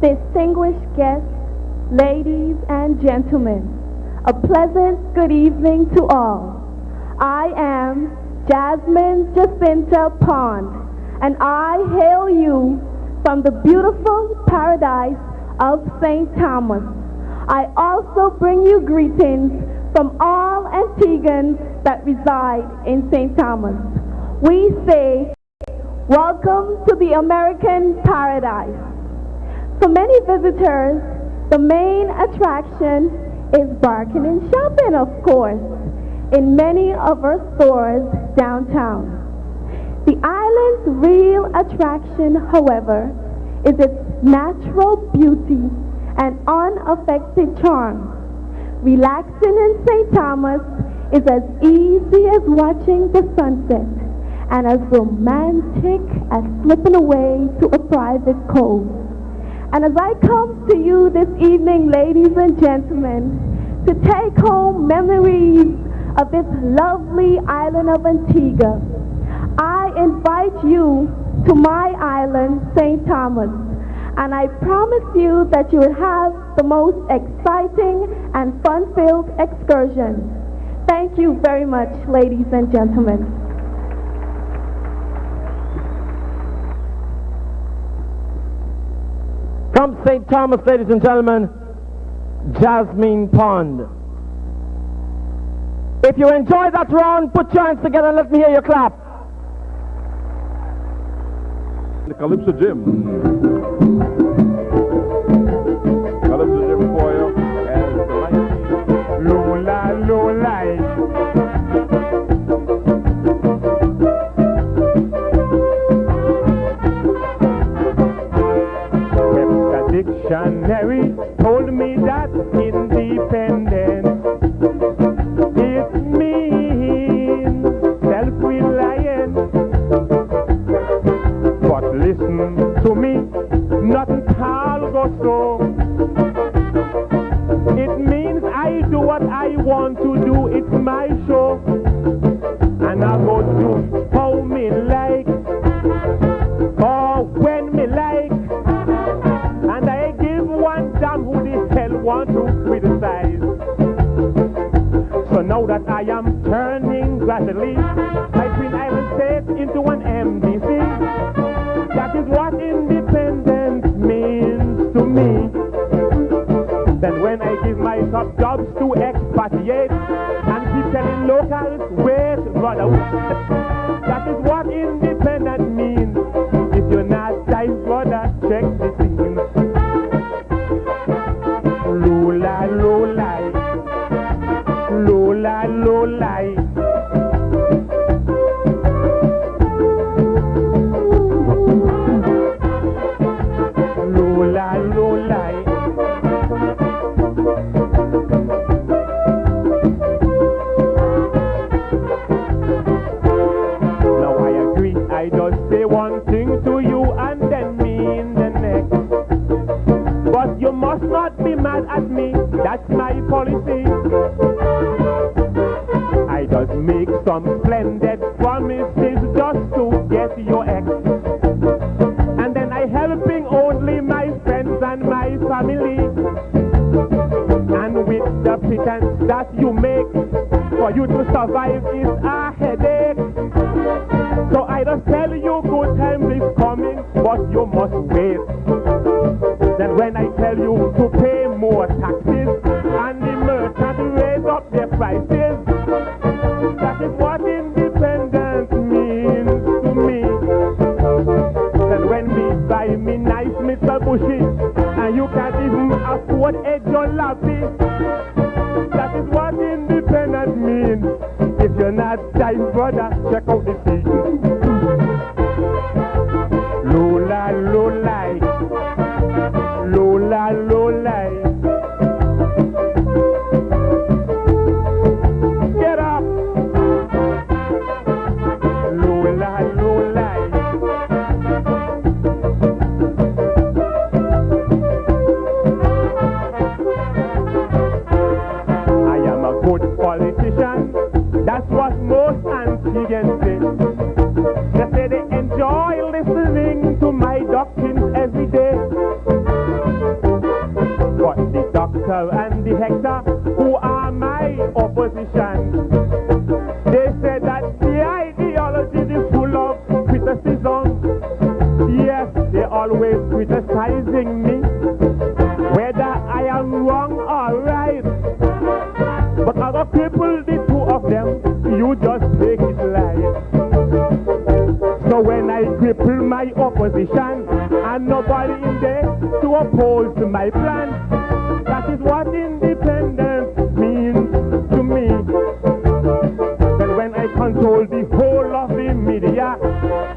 Distinguished guests, ladies and gentlemen, a pleasant good evening to all. I am Jasmine Jacinta Pond, and I hail you from the beautiful paradise of St. Thomas. I also bring you greetings from all Antiguans that reside in St. Thomas. We say, welcome to the American paradise. For many visitors, the main attraction is bargain and shopping, of course, in many of our stores downtown. The island's real attraction, however, is its natural beauty and unaffected charm. Relaxing in St. Thomas is as easy as watching the sunset and as romantic as slipping away to a private cove. And as I come to you this evening, ladies and gentlemen, to take home memories of this lovely island of Antigua, I invite you to my island, St. Thomas, and I promise you that you will have the most exciting and fun-filled excursion. Thank you very much, ladies and gentlemen. From St. Thomas, ladies and gentlemen, Jasmine Pond. If you enjoy that round, put your hands together and let me hear you clap. The Calypso Gym. Calypso Gym for you. And the light. Low light. Dictionary told me that independence it means self-reliance. But listen to me, nothing turning gradually my Twin Island state into an MDC. That is what independence means to me. Then when I give my top jobs to expatriate and keep telling locals, wait, brother, that is what independent means. If you're not tight, brother, check the scene. Low-lie, low-lie, low-lie, low-lie. Low-lie, low-lie. I just say one thing to you and then mean the next. But you must not be mad at me, that's my policy. I just make some splendid promises just to get your ex. And then I helping only my friends and my family. And with the pretense that you make for you to survive is a headache. So I just tell you good times is coming, but you must wait. Then when I tell you to pay more taxes and the merchants raise up their prices, that is what independence means to me. Then when we buy me nice Mr. Bushy and you can't even afford a jollofi, that is what independence means. If you're not dying, brother, check out the scene. Low-lie, low-lie, low-lie, low-lie. Get up. Low-lie, low-lie. I am a good politician. That's what most Antiguans say. They say they enjoy listening to my doctrines every day. But the doctor and the Hector, who are my opposition, they say that the ideology is full of criticism. Yes, they're always criticizing me, whether I am wrong or right. But other people, the two of them, you just take it light. So when I cripple my opposition and nobody in there to oppose my plan, that is what independence means to me. Then when I control the whole of the media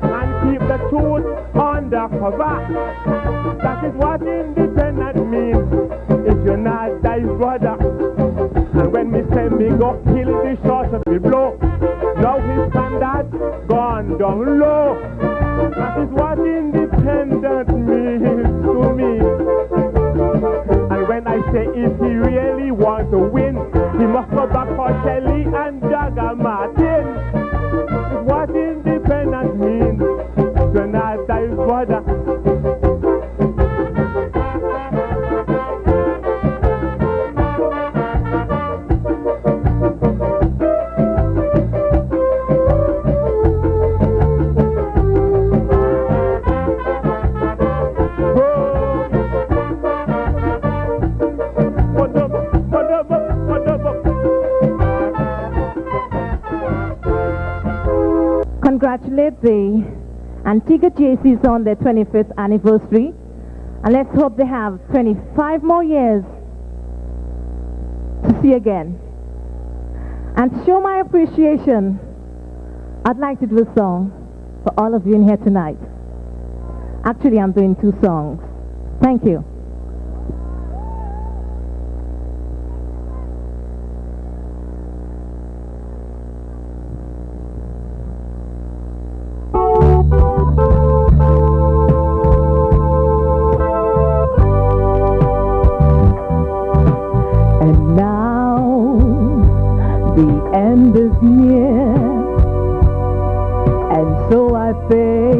and keep the truth undercover, that is what independence means. If you're not dice, brother. And when me say me go kill the shot of the blow, now his standard gone down low. That is what independence means to me. And when I say if he really wants to win, he must go back for Shelley and Jagger Martin. That is what independence means. You're not dice, brother. Congratulate the Antigua Jaycees on their 25th anniversary, and let's hope they have 25 more years to see again. And to show my appreciation, I'd like to do a song for all of you in here tonight. Actually, I'm doing 2 songs. Thank you. And now the end is near, and so I face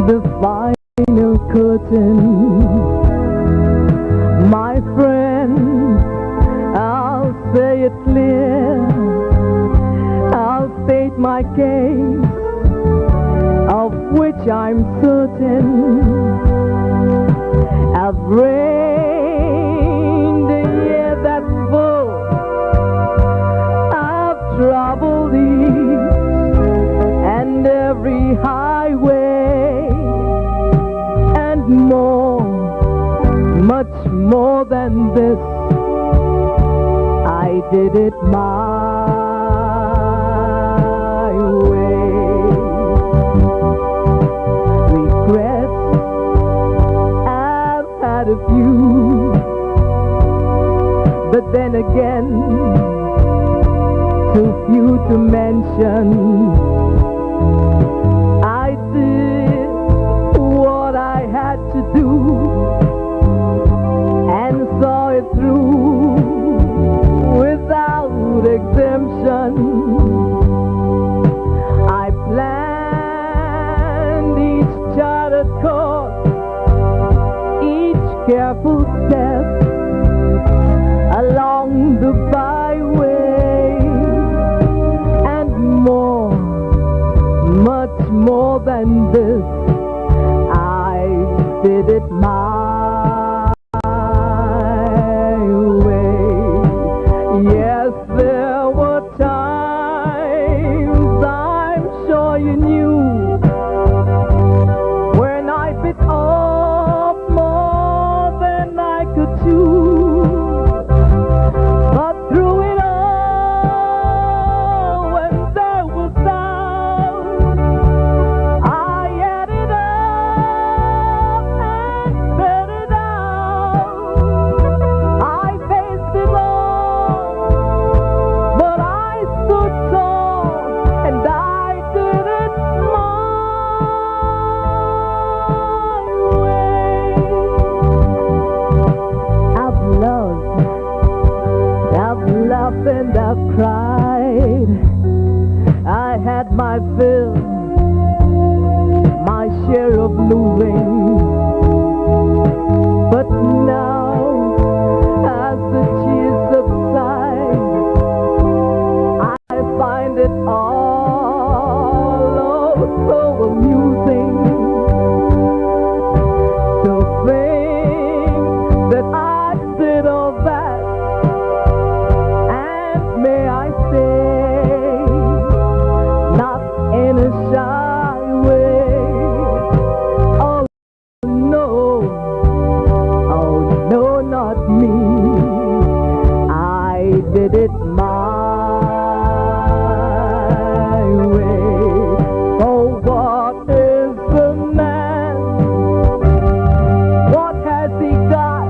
the final curtain. My friend, I'll say it clear, my case, of which I'm certain, I've reigned a year that's full. I've traveled each and every highway, and more, much more than this, I did it my way. Regrets, I've had a few, but then again, too few to mention. I did what I had to do and saw it through without exemption. I planned each charted course, each careful step along the byway, and more, much more than this, I did it my way. Yes, there were times, I'm sure you knew, when I bit off more than I could chew. But through it all, when there was doubt, I ate it up and spit it out. I faced it all, but I stood tall, and I did it my way. I've loved, I've laughed and I've cried. I had my fill, my share of losing. But now, as the tears subside, I find it all so amusing to think that I did all that, and may I say, not in a shy way. Oh no, not me. I did it my way. Oh, what is the man? What has he got?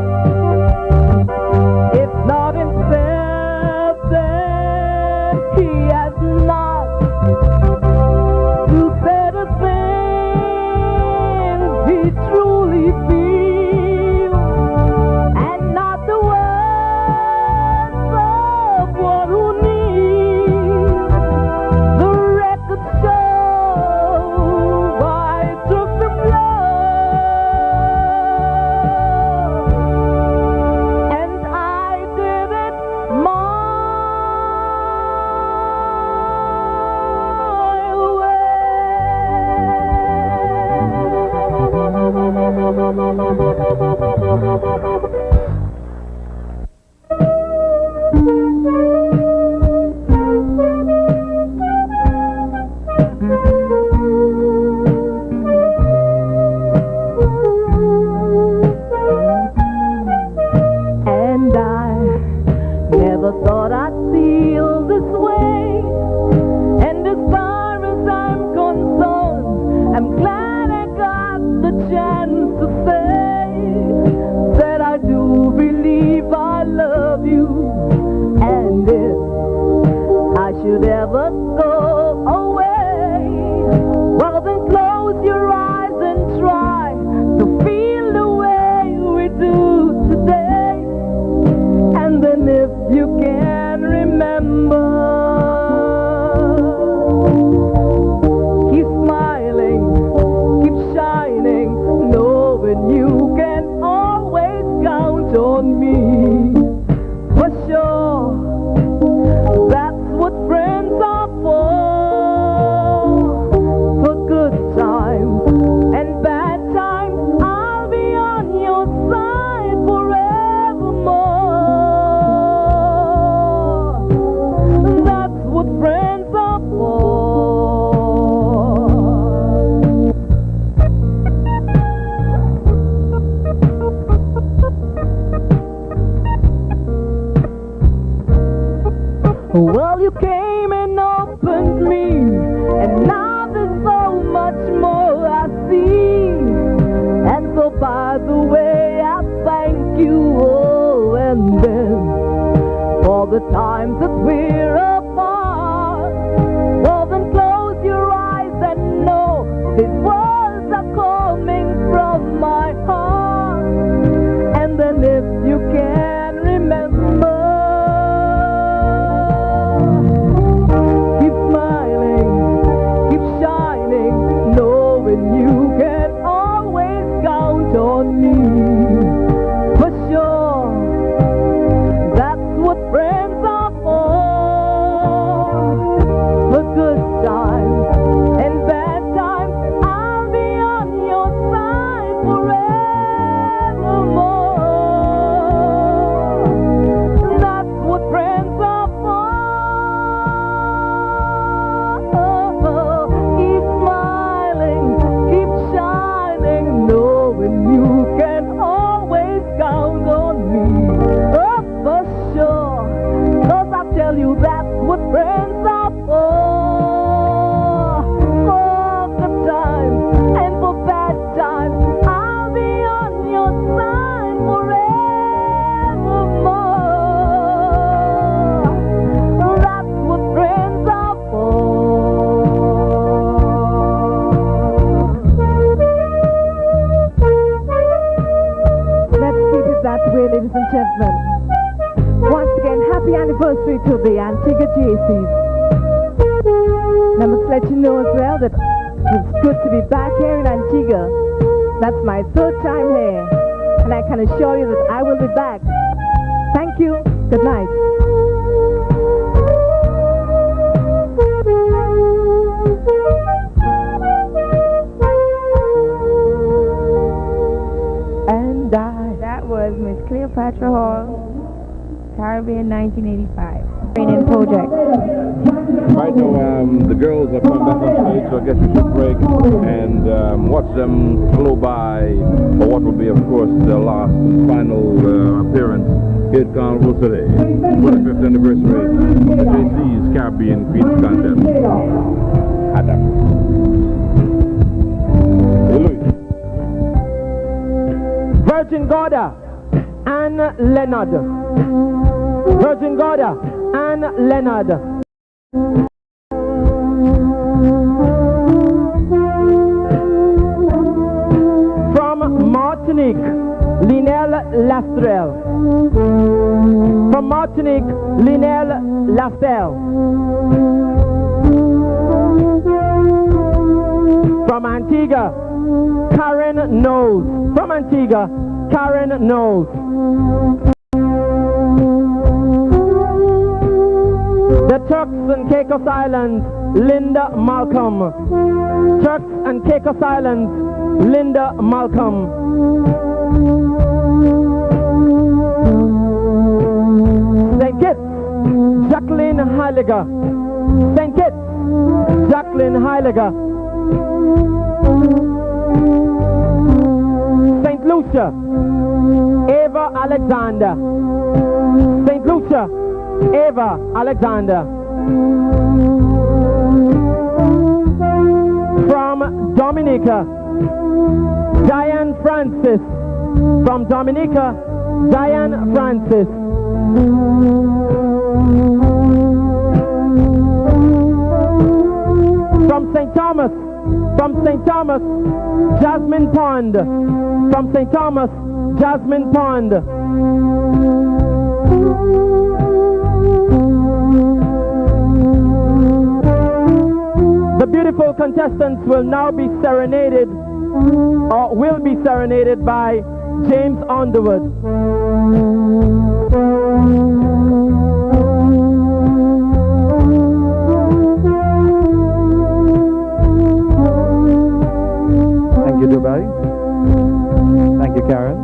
If not himself, then he has not to say the things he truly feels, and not the words of one who needs. The record shows I took the blow, and I did it my And I never thought I'd feel this way. And as far as I'm concerned, I'm glad I got the chance to say that I do believe I love you. And if I should ever go away, well then close your eyes and try to feel the way we do today. And then if you can remember, keep smiling, keep shining, knowing you can always count on me. For sure, that's what friends are for. friends are for. Well, you came and opened me, and now there's so much more I see. And so by the way, I thank you, oh, and then for the times that we're apart. Well, then close your eyes and know these words are coming from my heart. And then if you can remember, keep smiling, keep shining, knowing you can always count on me. For sure, that's what friends are for. For good times and bad times, I'll be on your side forevermore. That's what friends are for. Keep smiling, keep shining, knowing you can always count on me. Oh, for sure, 'cause I tell you that's what friends are for. For good times and for bad times, I'll be on your side forevermore. That's what friends are for. Let's keep it that way, ladies and gentlemen. Once again, happy anniversary to the Antigua Jaycees. And I must let you know as well that it's good to be back here in Antigua. That's my third time here, and I can assure you that I will be back. Thank you. Good night. And That was Miss Cleopatra Hall, Caribbean 1985. Training project. Right now, the girls are coming back on stage, so I guess we should break and watch them flow by for what will be, of course, their last and final appearance here at Carnival today, 25th anniversary of the Jaycees Caribbean Queens Contest. Adam. Virgin Gorda and Leonard. Virgin Gorda and Leonard. From Martinique, Linel Lastrel. From Martinique, Linel Lastrel. From Antigua, Karen Knowles. From Antigua, Karen Knowles. The Turks and Caicos Islands, Linda Malcolm. Turks and Caicos Islands, Linda Malcolm. St. Kitts, Jacqueline Heiliger. St. Kitts, Jacqueline Heiliger. St. Lucia, Eva Alexander. St. Lucia, Eva Alexander. From Dominica, Diane Francis. From Dominica, Diane Francis. From St. Thomas, Jasmine Pond. From St. Thomas, Jasmine Pond. The beautiful contestants will now be serenaded, or will be serenaded by James Underwood. Thank you, Dubai. Thank you, Karen.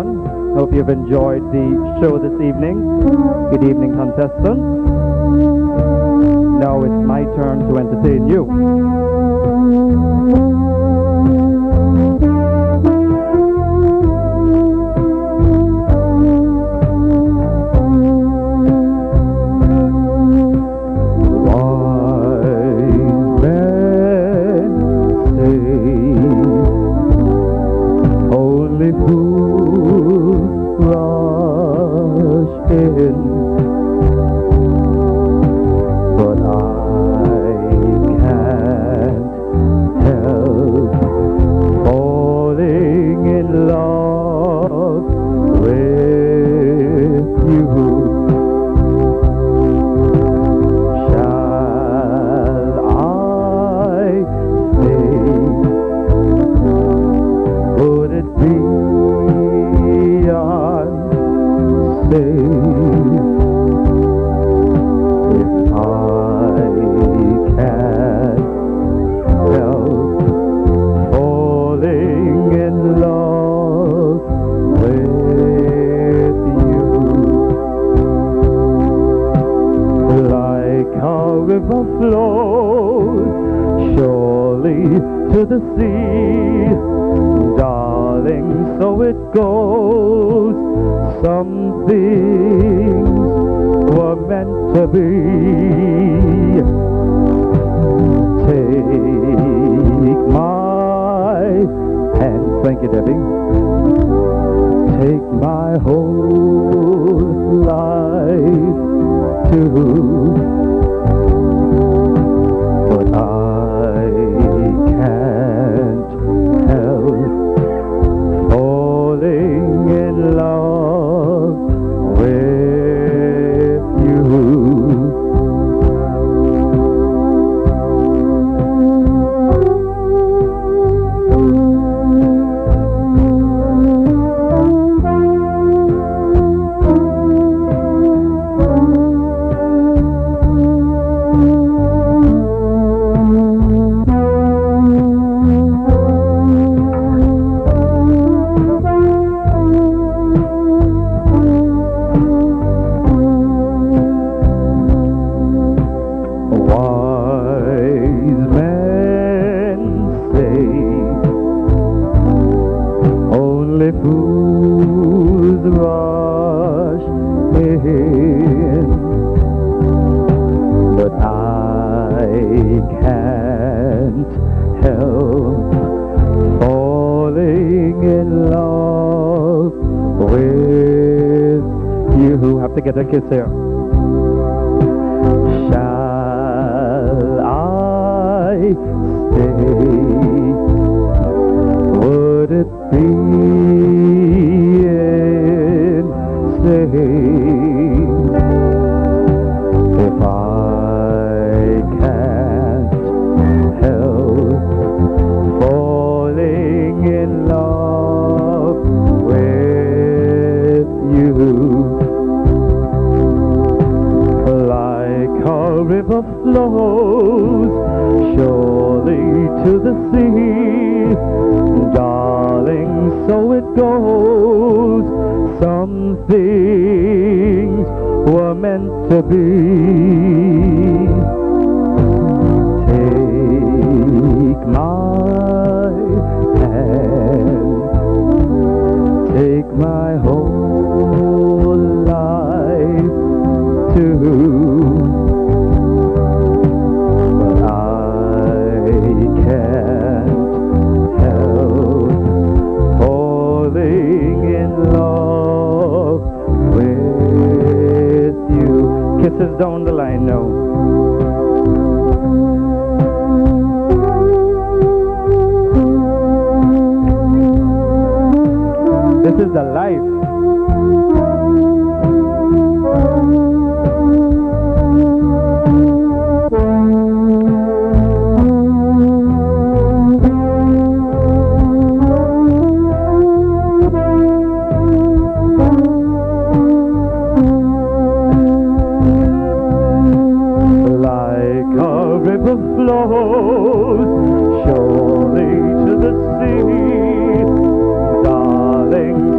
everyone. Hope you've enjoyed the show this evening. Good evening, contestants. Now it's my turn to entertain you.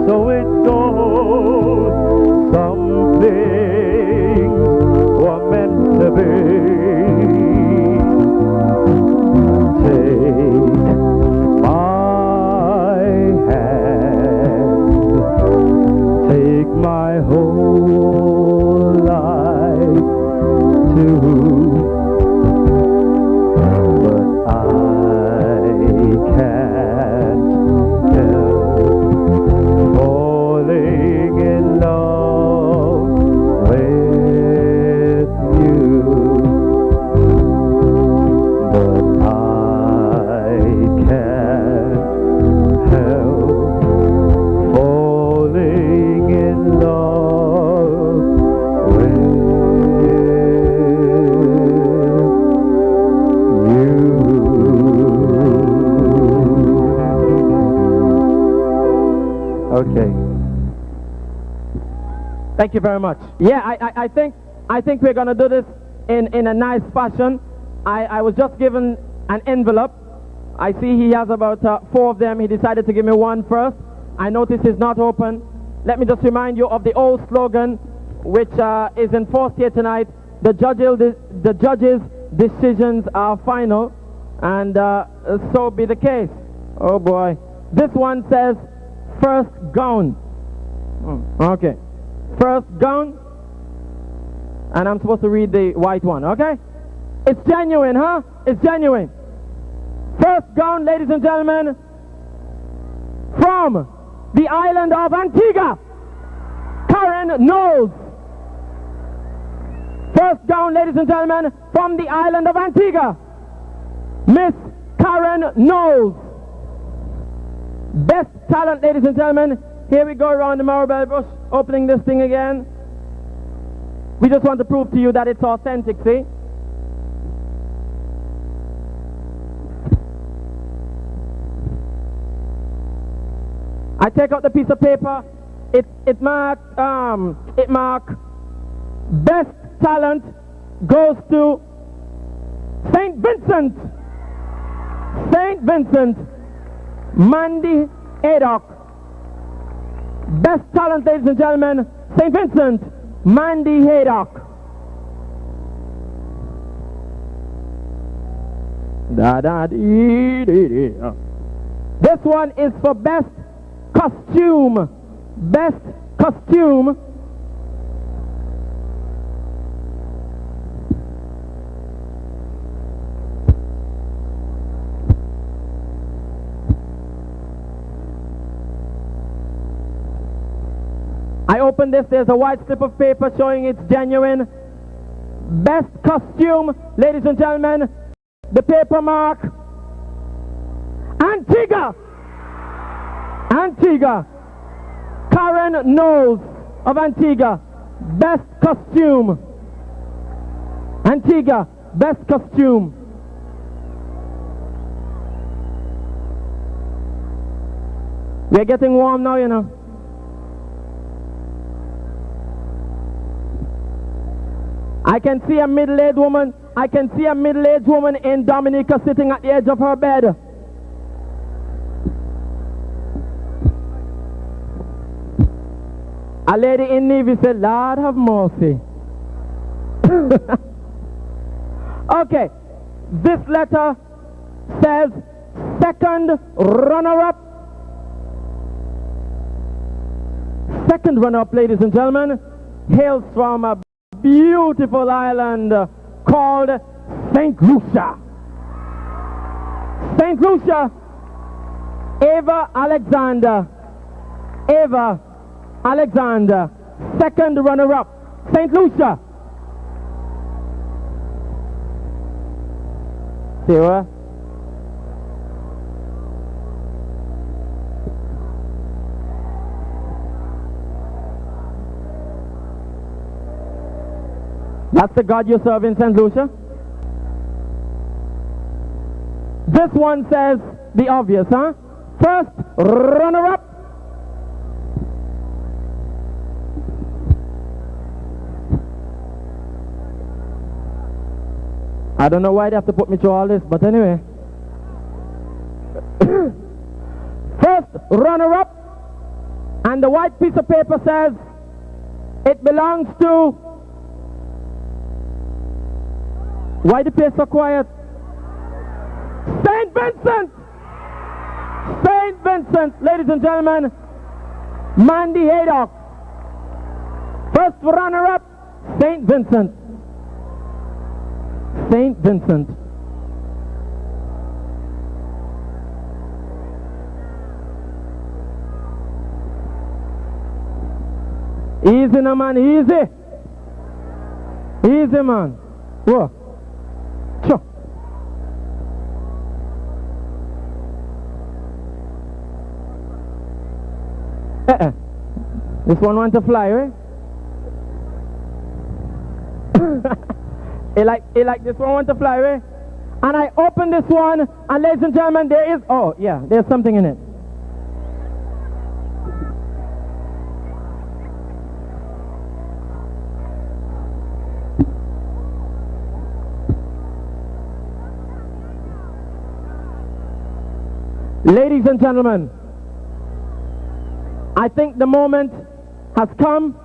So it Okay. Thank you very much. Yeah, I think we're gonna do this in a nice fashion. I was just given an envelope. I see he has about 4 of them. He decided to give me one first. I notice it's not open. Let me just remind you of the old slogan, which is enforced here tonight. The judges' decisions are final, and so be the case. Oh boy. This one says, first gown. Okay. First gown. And I'm supposed to read the white one, okay? It's genuine, huh? It's genuine. First gown, ladies and gentlemen, from the island of Antigua, Karen Knowles. First gown, ladies and gentlemen, from the island of Antigua, Miss Karen Knowles. Best talent, ladies and gentlemen. Here we go around the marble bush, opening this thing again. We just want to prove to you that it's authentic, see? I take out the piece of paper. It mark best talent goes to St. Vincent. St. Vincent, Mandy Haydock. Best talent, ladies and gentlemen, St. Vincent, Mandy Haydock. This one is for best costume. Best costume. I open this, there's a white slip of paper showing it's genuine. Best costume, ladies and gentlemen, the paper mark, Antigua. Antigua. Karen Knowles of Antigua. Best costume. Antigua. Best costume. We're getting warm now, you know. I can see a middle-aged woman. I can see a middle-aged woman in Dominica sitting at the edge of her bed. A lady in Navy said, Lord have mercy. Okay, this letter says second runner-up. Second runner-up, ladies and gentlemen, hails from a beautiful island called St. Lucia. St. Lucia, Eva Alexander. Eva Alexander, second runner-up, St. Lucia. See what? That's the God you serve in St. Lucia. This one says the obvious, huh? First runner-up. I don't know why they have to put me through all this, but anyway. First runner-up, and the white piece of paper says it belongs to... Why the place so quiet? St. Vincent! St. Vincent, ladies and gentlemen, Mandy Haydock. First runner-up, St. Vincent. St. Vincent. Easy now, man, easy. Easy, man. Whoa. Sure. This one want to fly, right? He like this one want to fly, right? And I open this one, and ladies and gentlemen, there is, oh yeah, there's something in it. Ladies and gentlemen, I think the moment has come,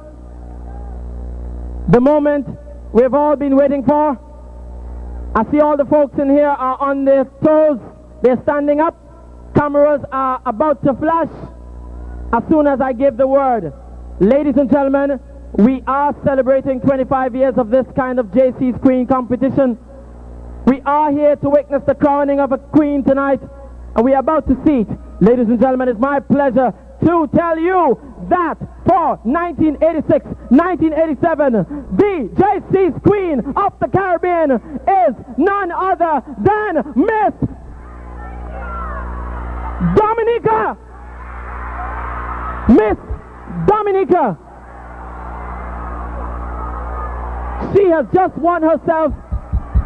the moment we've all been waiting for. I see all the folks in here are on their toes, they're standing up, cameras are about to flash as soon as I give the word. Ladies and gentlemen, we are celebrating 25 years of this kind of Jaycees Queen competition. We are here to witness the crowning of a queen tonight, and we are about to see it. Ladies and gentlemen, it's my pleasure to tell you that for 1986-1987, the Jaycees Queen of the Caribbean is none other than Miss Dominica. Miss Dominica. She has just won herself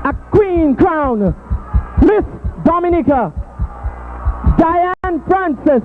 a queen crown. Miss Dominica Diane Francis.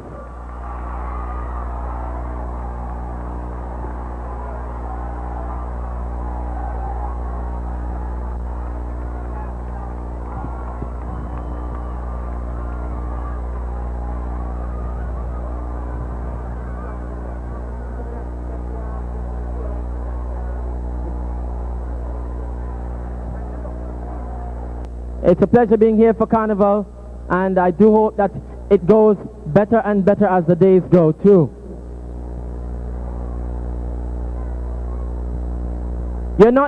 It's a pleasure being here for Carnival, and I do hope that it goes better and better as the days go too. You're not